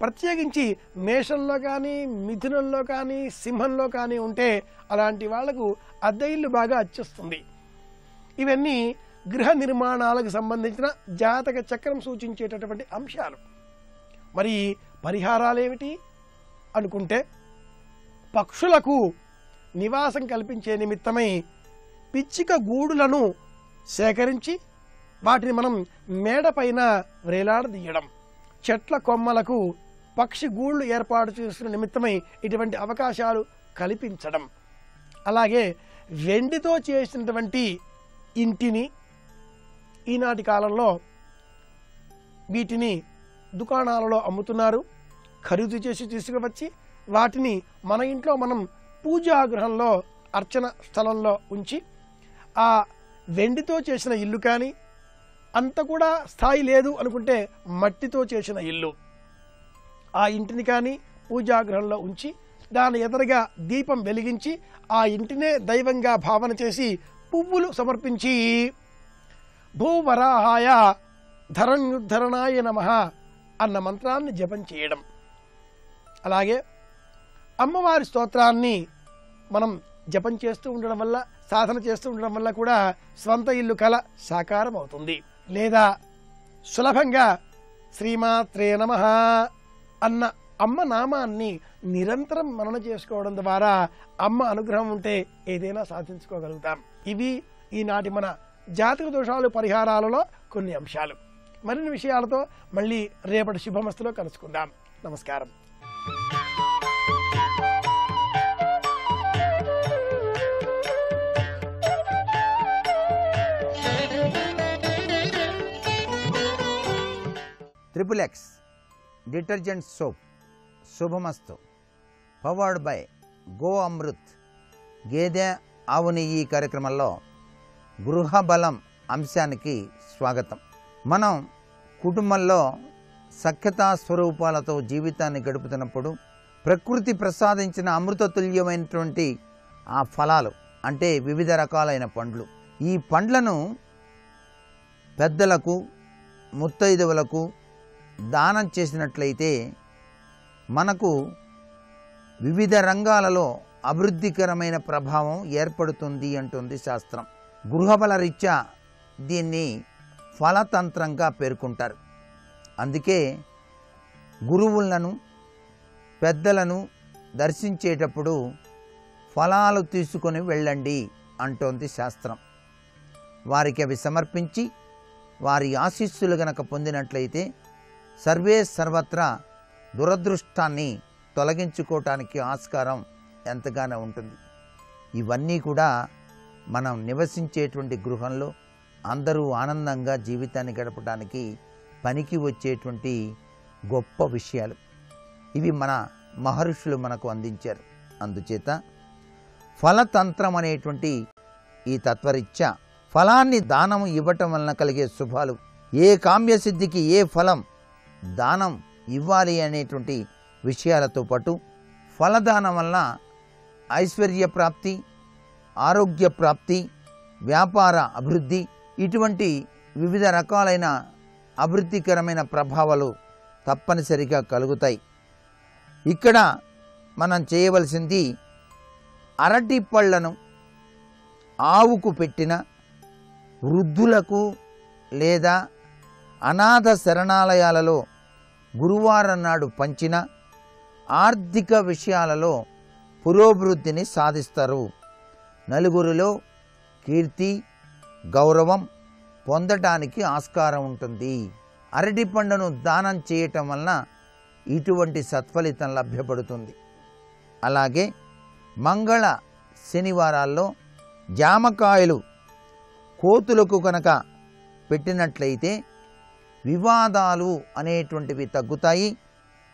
ప్రత్యేకించి మేషంలో కానీ, మిథునంలో కానీ, సింహంలో కానీ ఉంటే అలాంటి వాళ్లకు అద్దె ఇల్లు బాగా వచ్చేస్తుంది. ఇవన్నీ గృహ నిర్మాణాలకు సంబంధించిన జాతక చక్రం సూచించేటటువంటి అంశాలు. మరి పరిహారాలు ఏమిటి అనుకుంటే, పక్షులకు నివాసం కల్పించే నిమిత్తమై పిచ్చిక గూడులను సేకరించి వాటిని మనం మేడపైన వ్రేలాడదీయడం, చెట్ల కొమ్మలకు పక్షి గూళ్ళు ఏర్పాటు చేసుకునే నిమిత్తమై ఇటువంటి అవకాశాలు కల్పించడం, అలాగే వెండితో చేసినటువంటి ఇంటిని, ఈనాటి కాలంలో వీటిని దుకాణాలలో అమ్ముతున్నారు, ఖరీదు చేసి తీసుకువచ్చి వాటిని మన ఇంట్లో మనం పూజాగృహంలో అర్చన స్థలంలో ఉంచి ఆ వెండితో చేసిన ఇల్లు కానీ, అంత కూడా స్థాయి లేదు అనుకుంటే మట్టితో చేసిన ఇల్లు, ఆ ఇంటిని కానీ పూజాగృహంలో ఉంచి దాని ఎదురుగా దీపం వెలిగించి ఆ ఇంటినే దైవంగా భావన చేసి పువ్వులు సమర్పించి భూవరాహాయ ధరణ్యుద్ధరణాయ నమః అన్న మంత్రాన్ని జపం చేయడం, అలాగే అమ్మవారి స్తోత్రాన్ని మనం జపం చేస్తూ ఉండడం వల్ల, సాధన చేస్తూ ఉండడం వల్ల కూడా స్వంత ఇల్లు కల సాకారం అవుతుంది. లేదా సులభంగా శ్రీమాత్రే నమః అన్న అమ్మ నామాన్ని నిరంతరం మనన చేసుకోవడం ద్వారా అమ్మ అనుగ్రహం ఉంటే ఏదైనా సాధించుకోగలుగుతాం. ఇవి ఈనాటి మన జాతక దోషాలు పరిహారాలలో కొన్ని అంశాలు. మరిన్ని విషయాలతో మళ్ళీ రేపటి శుభమస్తులో కలుసుకుందాం. నమస్కారం. XXX డిటర్జెంట్ సోప్ శుభమస్తు, పవర్డ్ బై గో అమృత్ గేదె ఆవు నెయ్యి కార్యక్రమంలో గృహ బలం అంశానికి స్వాగతం. మనం కుటుంబంలో సఖ్యతా స్వరూపాలతో జీవితాన్ని గడుపుతున్నప్పుడు ప్రకృతి ప్రసాదించిన అమృతతుల్యమైనటువంటి ఆ ఫలాలు అంటే వివిధ రకాలైన పండ్లు, ఈ పండ్లను పెద్దలకు ముత్తైదువులకు దానం చేసినట్లయితే మనకు వివిధ రంగాలలో అభివృద్ధికరమైన ప్రభావం ఏర్పడుతుంది అంటుంది శాస్త్రం. గృహబల రీత్యా దీన్ని ఫలతంత్రంగా పేర్కొంటారు. అందుకే గురువులను పెద్దలను దర్శించేటప్పుడు ఫలాలు తీసుకొని వెళ్ళండి అంటోంది శాస్త్రం. వారికి అవి సమర్పించి వారి ఆశీస్సులు గనక పొందినట్లయితే సర్వే సర్వత్రా దురదృష్టాన్ని తొలగించుకోవటానికి ఆస్కారం ఎంతగానో ఉంటుంది. ఇవన్నీ కూడా మనం నివసించేటువంటి గృహంలో అందరూ ఆనందంగా జీవితాన్ని గడపడానికి పనికి వచ్చేటువంటి గొప్ప విషయాలు. ఇవి మన మహర్షులు మనకు అందించారు. అందుచేత ఫలతంత్రం అనేటువంటి ఈ తత్వరీత్యా ఫలాన్ని దానం ఇవ్వటం వలన కలిగే శుభాలు, ఏ కామ్యసిద్ధికి ఏ ఫలం దానం ఇవ్వాలి అనేటువంటి విషయాలతో పాటు ఫలదానం వలన ఐశ్వర్య ప్రాప్తి, ఆరోగ్య ప్రాప్తి, వ్యాపార అభివృద్ధి, ఇటువంటి వివిధ రకాలైన అభివృద్ధికరమైన ప్రభావాలు తప్పనిసరిగా కలుగుతాయి. ఇక్కడ మనం చేయవలసింది అరటి పళ్ళను ఆవుకు పెట్టిన, వృద్ధులకు లేదా అనాథ శరణాలయాలలో గురువారం నాడు పంచిన ఆర్థిక విషయాలలో పురోభివృద్ధిని సాధిస్తారు. నలుగురిలో కీర్తి గౌరవం పొందటానికి ఆస్కారం ఉంటుంది. అరటి పండును దానం చేయటం వలన ఇటువంటి సత్ఫలితం లభ్యపడుతుంది. అలాగే మంగళ శనివారాల్లో జామకాయలు కోతులకు కనుక పెట్టినట్లయితే వివాదాలు అనేటువంటివి తగ్గుతాయి,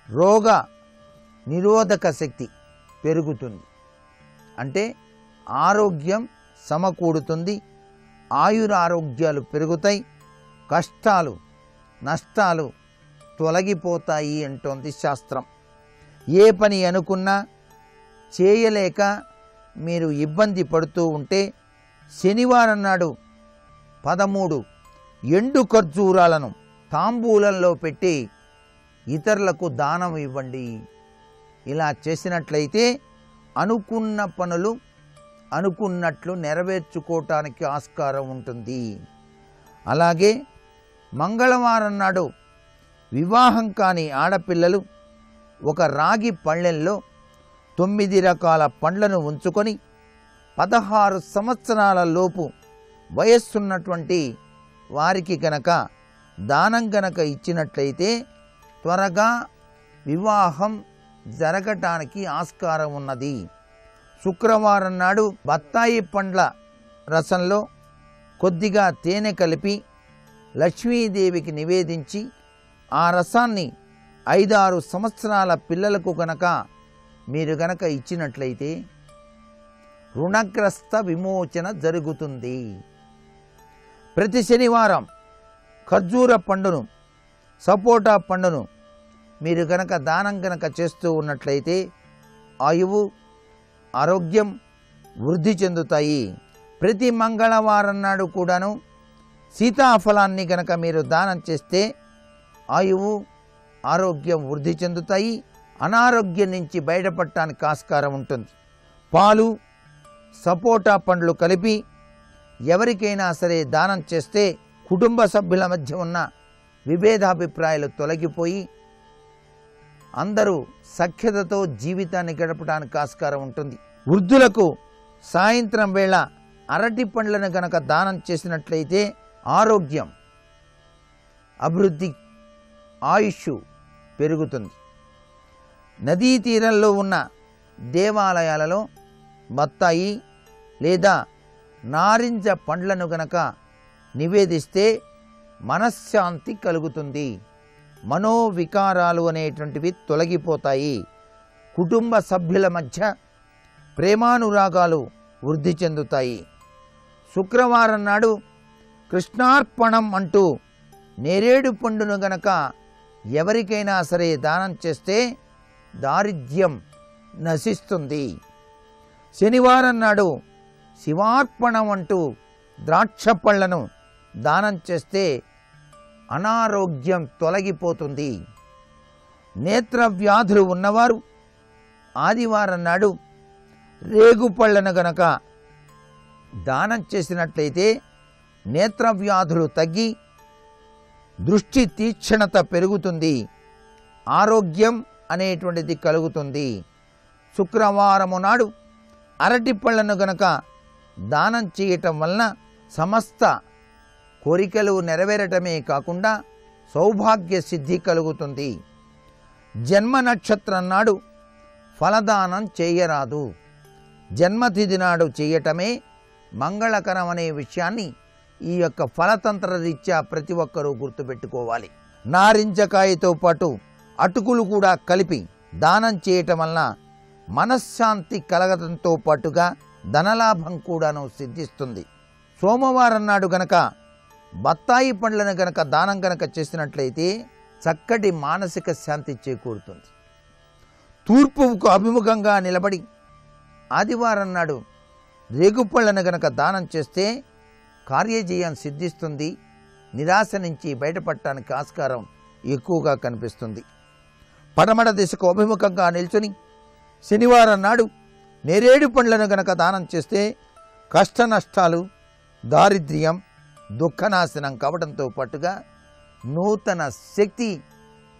రోగ నిరోధక శక్తి పెరుగుతుంది. అంటే ఆరోగ్యం సమకూడుతుంది, ఆయురారోగ్యాలు పెరుగుతాయి, కష్టాలు నష్టాలు తొలగిపోతాయి అంటోంది శాస్త్రం. ఏ పని అనుకున్నా చేయలేక మీరు ఇబ్బంది పడుతూ ఉంటే శనివారం నాడు 13 ఎండు ఖర్జూరాలను తాంబూలంలో పెట్టి ఇతరులకు దానం ఇవ్వండి. ఇలా చేసినట్లయితే అనుకున్న పనులు అనుకున్నట్లు నెరవేర్చుకోవటానికి ఆస్కారం ఉంటుంది. అలాగే మంగళవారం నాడు వివాహం కాని ఆడపిల్లలు ఒక రాగి పళ్ళెంలో 9 రకాల పండ్లను ఉంచుకొని 16 సంవత్సరాల లోపు వయస్సున్నటువంటి వారికి గనక దానం గనక ఇచ్చినట్లయితే త్వరగా వివాహం జరగటానికి ఆస్కారం ఉన్నది. శుక్రవారం నాడు బత్తాయి పండ్ల రసంలో కొద్దిగా తేనె కలిపి లక్ష్మీదేవికి నివేదించి ఆ రసాన్ని 5-6 సంవత్సరాల పిల్లలకు గనక మీరు గనక ఇచ్చినట్లయితే రుణగ్రస్త విమోచన జరుగుతుంది. ప్రతి శనివారం ఖర్జూర పండును, సపోటా పండును మీరు గనక దానం గనక చేస్తూ ఉన్నట్లయితే ఆయువు, ఆరోగ్యం వృద్ధి చెందుతాయి. ప్రతి మంగళవారం నాడు కూడాను సీతాఫలాన్ని గనక మీరు దానం చేస్తే ఆయువు, ఆరోగ్యం వృద్ధి చెందుతాయి. అనారోగ్యం నుంచి బయటపడటానికి ఆస్కారం ఉంటుంది. పాలు, సపోటా పండ్లు కలిపి ఎవరికైనా సరే దానం చేస్తే కుటుంబ సభ్యుల మధ్య ఉన్న విభేదాభిప్రాయాలు తొలగిపోయి అందరూ సఖ్యతతో జీవితాన్ని గడపడానికి ఆస్కారం ఉంటుంది. వృద్ధులకు సాయంత్రం వేళ అరటి పండ్లను గనక దానం చేసినట్లయితే ఆరోగ్యం, అభివృద్ధి, ఆయుష్ పెరుగుతుంది. నదీ తీరంలో ఉన్న దేవాలయాలలో బత్తాయి లేదా నారింజ పండ్లను గనక నివేదిస్తే మనశ్శాంతి కలుగుతుంది. మనోవికారాలు అనేటువంటివి తొలగిపోతాయి. కుటుంబ సభ్యుల మధ్య ప్రేమానురాగాలు వృద్ధి చెందుతాయి. శుక్రవారం నాడు కృష్ణార్పణం అంటూ నేరేడు పండును గనక ఎవరికైనా సరే దానం చేస్తే దారిద్ర్యం నశిస్తుంది. శనివారం నాడు శివార్పణం అంటూ ద్రాక్ష పళ్లను దానం చేస్తే అనారోగ్యం తొలగిపోతుంది. నేత్ర వ్యాధులు ఉన్నవారు ఆదివారం నాడు రేగుపళ్లను గనక దానం చేసినట్లయితే నేత్ర వ్యాధులు తగ్గి దృష్టి తీక్షణత పెరుగుతుంది. ఆరోగ్యం అనేటువంటిది కలుగుతుంది. శుక్రవారము నాడు అరటి పళ్లను గనక దానం చేయటం వలన సమస్త కోరికలు నెరవేరటమే కాకుండా సౌభాగ్య సిద్ధి కలుగుతుంది. జన్మ నక్షత్రం నాడు ఫలదానం చేయరాదు. జన్మతిథి నాడు చేయటమే మంగళకరం అనే విషయాన్ని ఈ యొక్క ఫలతంత్ర రీత్యా ప్రతి ఒక్కరూ గుర్తుపెట్టుకోవాలి. నారింజకాయతో పాటు అటుకులు కూడా కలిపి దానం చేయటం వలన మనశ్శాంతి కలగడంతో పాటుగా ధనలాభం కూడాను సిద్ధిస్తుంది. సోమవారం నాడు గనక బత్తాయి పండ్లను గనక దానం గనక చేసినట్లయితే చక్కటి మానసిక శాంతి చేకూరుతుంది. తూర్పుకు అభిముఖంగా నిలబడి ఆదివారం నాడు రేగుపళ్లను గనక దానం చేస్తే కార్యజయం సిద్ధిస్తుంది. నిరాశ నుంచి బయటపడటానికి ఆస్కారం ఎక్కువగా కనిపిస్తుంది. పడమట దిశకు అభిముఖంగా నిల్చుని శనివారం నాడు నేరేడు పండ్లను గనక దానం చేస్తే కష్ట నష్టాలు, దారిద్ర్యం, దుఃఖనాశనం కావడంతో పాటుగా నూతన శక్తి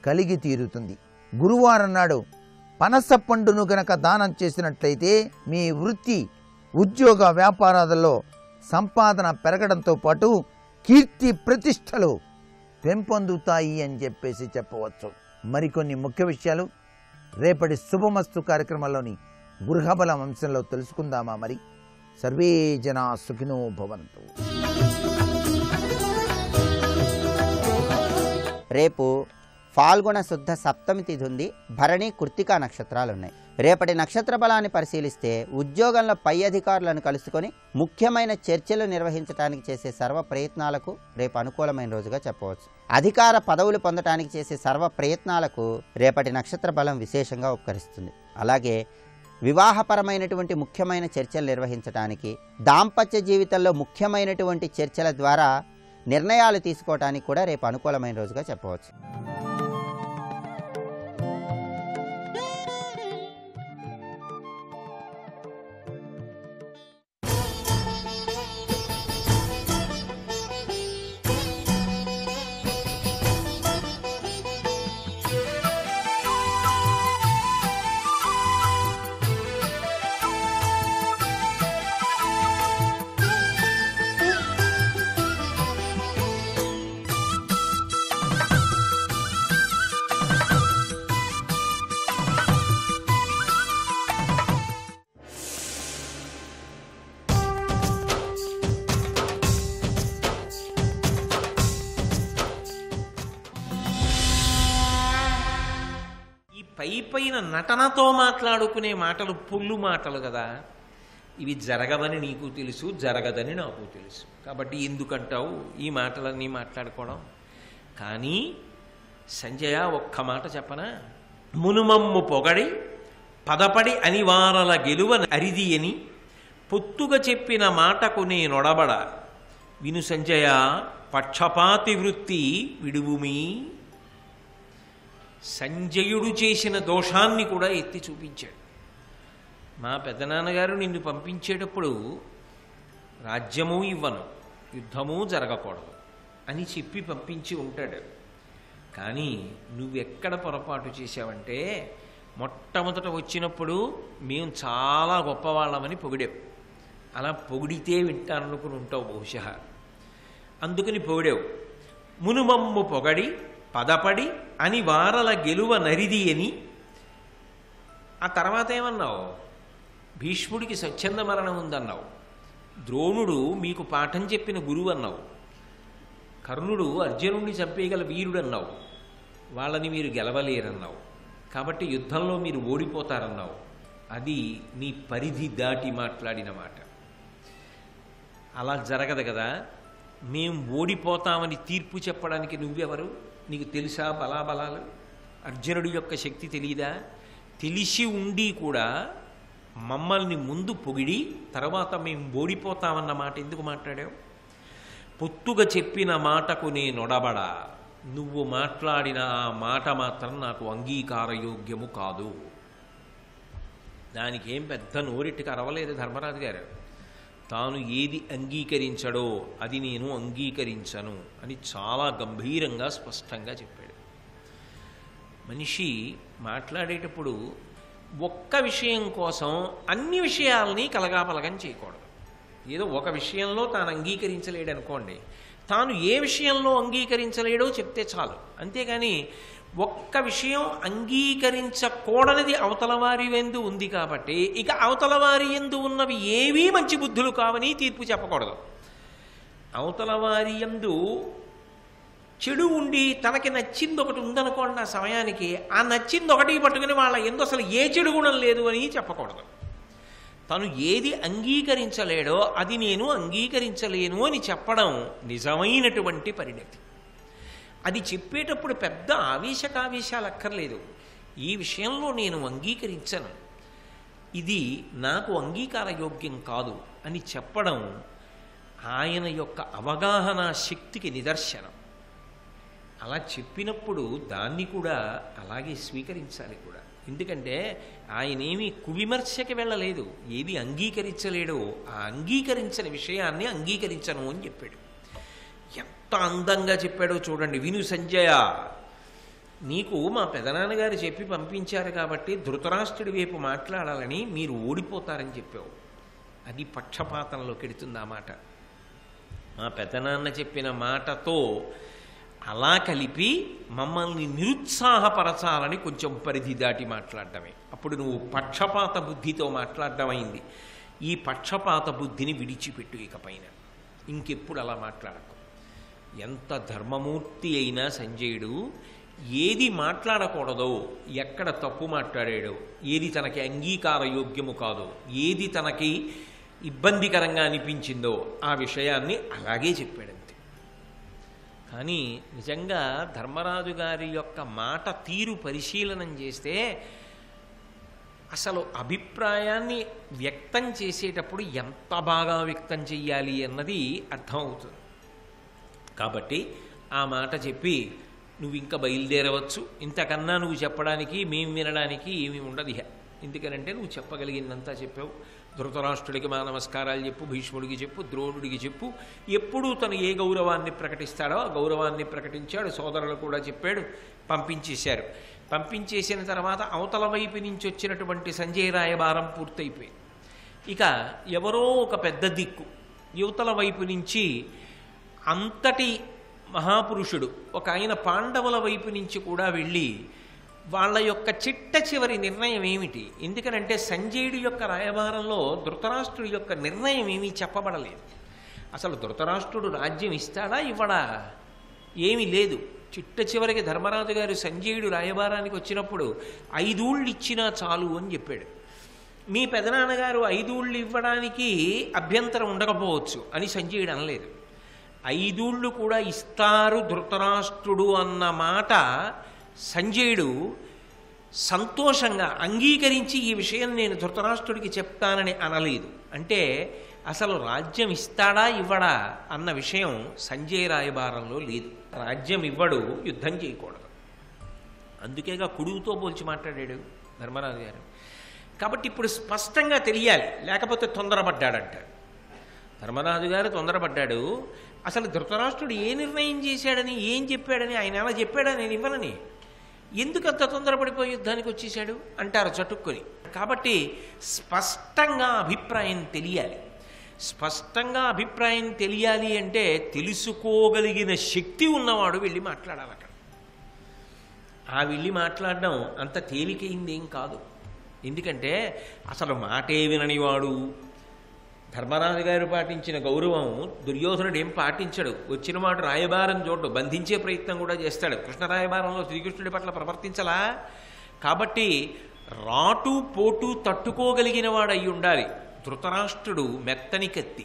కలిగి తీరుతుంది. గురువారం నాడు పనస పండును గనక దానం చేసినట్లయితే మీ వృత్తి, ఉద్యోగ, వ్యాపారాలలో సంపాదన పెరగడంతో పాటు కీర్తి ప్రతిష్టలు పెంపొందుతాయి అని చెప్పవచ్చు. మరికొన్ని ముఖ్య విషయాలు రేపటి శుభమస్తు కార్యక్రమంలోని గృహబలం అంశంలో తెలుసుకుందామా? మరి సర్వే జనా సుఖినో భవంతు. రేపు ఫాల్గుణ శుద్ధ సప్తమి తిథి ఉంది. భరణి, కృత్తికా నక్షత్రాలు ఉన్నాయి. రేపటి నక్షత్ర బలాన్ని పరిశీలిస్తే ఉద్యోగంలో పై అధికారులను కలుసుకొని ముఖ్యమైన చర్చలు నిర్వహించడానికి చేసే సర్వ ప్రయత్నాలకు రేపు అనుకూలమైన రోజుగా చెప్పవచ్చు. అధికార పదవులు పొందడానికి చేసే సర్వ ప్రయత్నాలకు రేపటి నక్షత్ర బలం విశేషంగా ఉపకరిస్తుంది. అలాగే వివాహపరమైనటువంటి ముఖ్యమైన చర్చలు నిర్వహించడానికి, దాంపత్య జీవితంలో ముఖ్యమైనటువంటి చర్చల ద్వారా నిర్ణయాలు తీసుకోవడానికి కూడా రేపు అనుకూలమైన రోజుగా చెప్పవచ్చు. పైన నటనతో మాట్లాడుకునే మాటలు పొల్లు మాటలు కదా. ఇవి జరగవని నీకు తెలుసు, జరగదని నాకు తెలుసు. కాబట్టి ఎందుకంటావు ఈ మాటలన్నీ మాట్లాడుకోవడం? కానీ సంజయ, ఒక్క మాట చెప్పనా? మునుమమ్ము పొగడి పదపడి అనివారల గెలువ అరిది అని పొత్తుగా చెప్పిన మాటకు నేనొడబడ. విను సంజయ, పక్షపాతి వృత్తి విడువుమి. సంజయుడు చేసిన దోషాన్ని కూడా ఎత్తి చూపించాడు. మా పెద్దనాన్నగారు నిన్ను పంపించేటప్పుడు రాజ్యము ఇవ్వను, యుద్ధము జరగకూడదు అని చెప్పి పంపించి ఉంటాడు. కానీ నువ్వెక్కడ పొరపాటు చేశావంటే, మొట్టమొదట వచ్చినప్పుడు మేము చాలా గొప్పవాళ్ళమని పొగిడావు. అలా పొగిడితే వింటాననుకుని ఉంటావు బహుశా, అందుకని పొగిడావు. మునుమమ్ము పొగడి పదపడి అని వారల గెలువ నరిది అని. ఆ తర్వాత ఏమన్నావు? భీష్ముడికి స్వచ్ఛంద మరణం ఉందన్నావు. ద్రోణుడు మీకు పాఠం చెప్పిన గురువు అన్నావు. కర్ణుడు అర్జునుడిని చంపేయగల వీరుడు అన్నావు. వాళ్ళని మీరు గెలవలేరన్నావు. కాబట్టి యుద్ధంలో మీరు ఓడిపోతారన్నావు. అది నీ పరిధి దాటి మాట్లాడిన మాట. అలా జరగదు కదా. మేం ఓడిపోతామని తీర్పు చెప్పడానికి నువ్వెవరు? నీకు తెలుసా బలాబలాలు? అర్జునుడి యొక్క శక్తి తెలియదా? తెలిసి ఉండి కూడా మమ్మల్ని ముందు పొగిడి తర్వాత మేము ఓడిపోతామన్న మాట ఎందుకు మాట్లాడావు? పొత్తుగా చెప్పిన మాటకు నేనొడబడా. నువ్వు మాట్లాడిన ఆ మాట మాత్రం నాకు అంగీకారయోగ్యము కాదు. దానికి ఏం పెద్ద నోరెట్టుకు అరవలేదు ధర్మరాజు గారు. తాను ఏది అంగీకరించడో అది నేను అంగీకరించను అని చాలా గంభీరంగా స్పష్టంగా చెప్పాడు. మనిషి మాట్లాడేటప్పుడు ఒక్క విషయం కోసం అన్ని విషయాల్ని కలగాపలగం చేయకూడదు. ఏదో ఒక విషయంలో తాను అంగీకరించలేడు అనుకోండి, తాను ఏ విషయంలో అంగీకరించలేడో చెప్తే చాలు. అంతేగాని ఒక్క విషయం అంగీకరించకూడనిది అవతలవారి ఎందు ఉంది కాబట్టి ఇక అవతలవారి ఎందు ఉన్నవి ఏవీ మంచి బుద్ధులు కావని తీర్పు చెప్పకూడదు. అవతలవారి ఎందు చెడు ఉండి తనకి నచ్చింది ఒకటి ఉందనుకోండి, ఆ సమయానికి ఆ నచ్చింది ఒకటి పట్టుకుని వాళ్ళ ఎందు అసలు ఏ చెడు గుణం లేదు అని చెప్పకూడదు. తను ఏది అంగీకరించలేడో అది నేను అంగీకరించలేను అని చెప్పడం నిజమైనటువంటి పరిణతి. అది చెప్పేటప్పుడు పెద్ద ఆవేశకావేశాలు అక్కర్లేదు. ఈ విషయంలో నేను అంగీకరించను, ఇది నాకు అంగీకారయోగ్యం కాదు అని చెప్పడం ఆయన యొక్క అవగాహన శక్తికి నిదర్శనం. అలా చెప్పినప్పుడు దాన్ని కూడా అలాగే స్వీకరించాలి కూడా. ఎందుకంటే ఆయనేమీ కువిమర్శకి వెళ్ళలేదు. ఏది అంగీకరించలేడో ఆ అంగీకరించని విషయాన్ని అంగీకరించను అని చెప్పాడు. ఎంత అందంగా చెప్పాడో చూడండి. విను సంజయ, నీకు మా పెదనాన్నగారు చెప్పి పంపించారు కాబట్టి ధృతరాష్ట్రుడి వైపు మాట్లాడాలని మీరు ఓడిపోతారని చెప్పావు. అది పక్షపాతంలోకి ఎడుతుంది ఆ మాట. మా పెదనాన్న చెప్పిన మాటతో అలా కలిపి మమ్మల్ని నిరుత్సాహపరచాలని కొంచెం పరిధి దాటి మాట్లాడటమే. అప్పుడు నువ్వు పక్షపాత బుద్ధితో మాట్లాడటమైంది. ఈ పక్షపాత బుద్ధిని విడిచిపెట్టు, ఇకపైన ఇంకెప్పుడు అలా మాట్లాడకు. ఎంత ధర్మమూర్తి అయినా సంజయుడు ఏది మాట్లాడకూడదో, ఎక్కడ తప్పు మాట్లాడాడో, ఏది తనకి అంగీకారయోగ్యము కాదో, ఏది తనకి ఇబ్బందికరంగా అనిపించిందో ఆ విషయాన్ని అలాగే చెప్పాడు. కానీ నిజంగా ధర్మరాజు గారి యొక్క మాట తీరు పరిశీలనం చేస్తే అసలు అభిప్రాయాన్ని వ్యక్తం చేసేటప్పుడు ఎంత బాగా వ్యక్తం చెయ్యాలి అన్నది అర్థమవుతుంది. కాబట్టి ఆ మాట చెప్పి నువ్వు ఇంకా బయలుదేరవచ్చు. ఇంతకన్నా నువ్వు చెప్పడానికి మేము వినడానికి ఏమీ ఉండదు. ఎందుకనంటే నువ్వు చెప్పగలిగిందంతా చెప్పావు. ధృతరాష్ట్రుడికి మా నమస్కారాలు చెప్పు, భీష్ముడికి చెప్పు, ద్రోణుడికి చెప్పు. ఎప్పుడూ తను ఏ గౌరవాన్ని ప్రకటిస్తాడో ఆ గౌరవాన్ని ప్రకటించాడు. సోదరులు కూడా చెప్పాడు. పంపించేశారు. పంపించేసిన తర్వాత అవతల వైపు నుంచి వచ్చినటువంటి సంజయ రాయబారం పూర్తయిపోయింది. ఇక ఎవరో ఒక పెద్ద దిక్కు యువతల వైపు నుంచి అంతటి మహాపురుషుడు ఒక ఆయన పాండవుల వైపు నుంచి కూడా వెళ్ళి వాళ్ళ యొక్క చిట్ట చివరి నిర్ణయం ఏమిటి? ఎందుకనంటే సంజయుడి యొక్క రాయబారంలో ధృతరాష్ట్రుడి యొక్క నిర్ణయం ఏమీ చెప్పబడలేదు. అసలు ధృతరాష్ట్రుడు రాజ్యం ఇస్తాడా ఇవ్వడా ఏమీ లేదు. చిట్ట చివరికి ధర్మరాజు గారు సంజయుడు రాయబారానికి వచ్చినప్పుడు 5 ఊళ్ళు ఇచ్చినా చాలు అని చెప్పాడు. మీ పెదనాన్నగారు 5 ఊళ్ళు ఇవ్వడానికి అభ్యంతరం ఉండకపోవచ్చు అని సంజయుడు అనలేదు. 5 ఊళ్ళు కూడా ఇస్తారు ధృతరాష్ట్రుడు అన్న మాట సంజయుడు సంతోషంగా అంగీకరించి ఈ విషయం నేను ధృతరాష్ట్రుడికి చెప్తానని అనలేదు. అంటే అసలు రాజ్యం ఇస్తాడా ఇవ్వడా అన్న విషయం సంజయ రాయబారంలో లేదు. రాజ్యం ఇవ్వడు, యుద్ధం చేయకూడదు. అందుకేగా కుడువుతో పోల్చి మాట్లాడాడు ధర్మరాజు గారు. కాబట్టి ఇప్పుడు స్పష్టంగా తెలియాలి, లేకపోతే తొందరపడ్డాడంటాడు. ధర్మరాజు గారు తొందరపడ్డాడు. అసలు ధృతరాష్ట్రుడు ఏ నిర్ణయం చేశాడని, ఏం చెప్పాడని, ఆయన ఎలా చెప్పాడా నేను ఇవ్వనని, ఎందుకంత తొందరపడిపోయి యుద్ధానికి వచ్చేసాడు అంటారు చటుక్కుని. కాబట్టి స్పష్టంగా అభిప్రాయం తెలియాలి. స్పష్టంగా అభిప్రాయం తెలియాలి అంటే తెలుసుకోగలిగిన శక్తి ఉన్నవాడు వెళ్ళి మాట్లాడాలి అక్కడ. ఆ వెళ్ళి మాట్లాడడం అంత తేలికైందేం కాదు. ఎందుకంటే అసలు మాటే విననివాడు. ధర్మరాజు గారు పాటించిన గౌరవం దుర్యోధనుడు ఏం పాటించడు. వచ్చిన మాట రాయబారం చూడు, బంధించే ప్రయత్నం కూడా చేస్తాడు. కృష్ణ రాయబారంలో శ్రీకృష్ణుడి పట్ల ప్రవర్తించలా. కాబట్టి రాటు పోటు తట్టుకోగలిగిన వాడు అయి ఉండాలి. ధృతరాష్ట్రుడు మెత్తని కత్తి,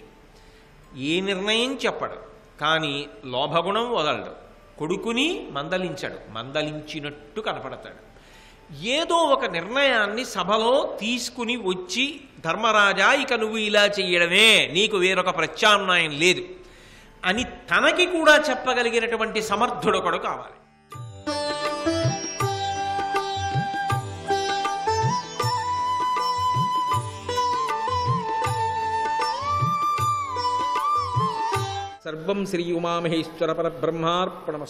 ఏ నిర్ణయం చెప్పడు, కానీ లోభగుణం వదలడు. కొడుకుని మందలించడు, మందలించినట్టు కనపడతాడు. ఏదో ఒక నిర్ణయాన్ని సభలో తీసుకుని వచ్చి, ధర్మరాజా ఇక నువ్వు ఇలా చెయ్యడమే, నీకు వేరొక ప్రత్యామ్నాయం లేదు అని తనకి కూడా చెప్పగలిగినటువంటి సమర్థుడొకడు కావాలి. సర్వం శ్రీ ఉమామహేశ్వర పరబ్రహ్మార్పణమస్తు.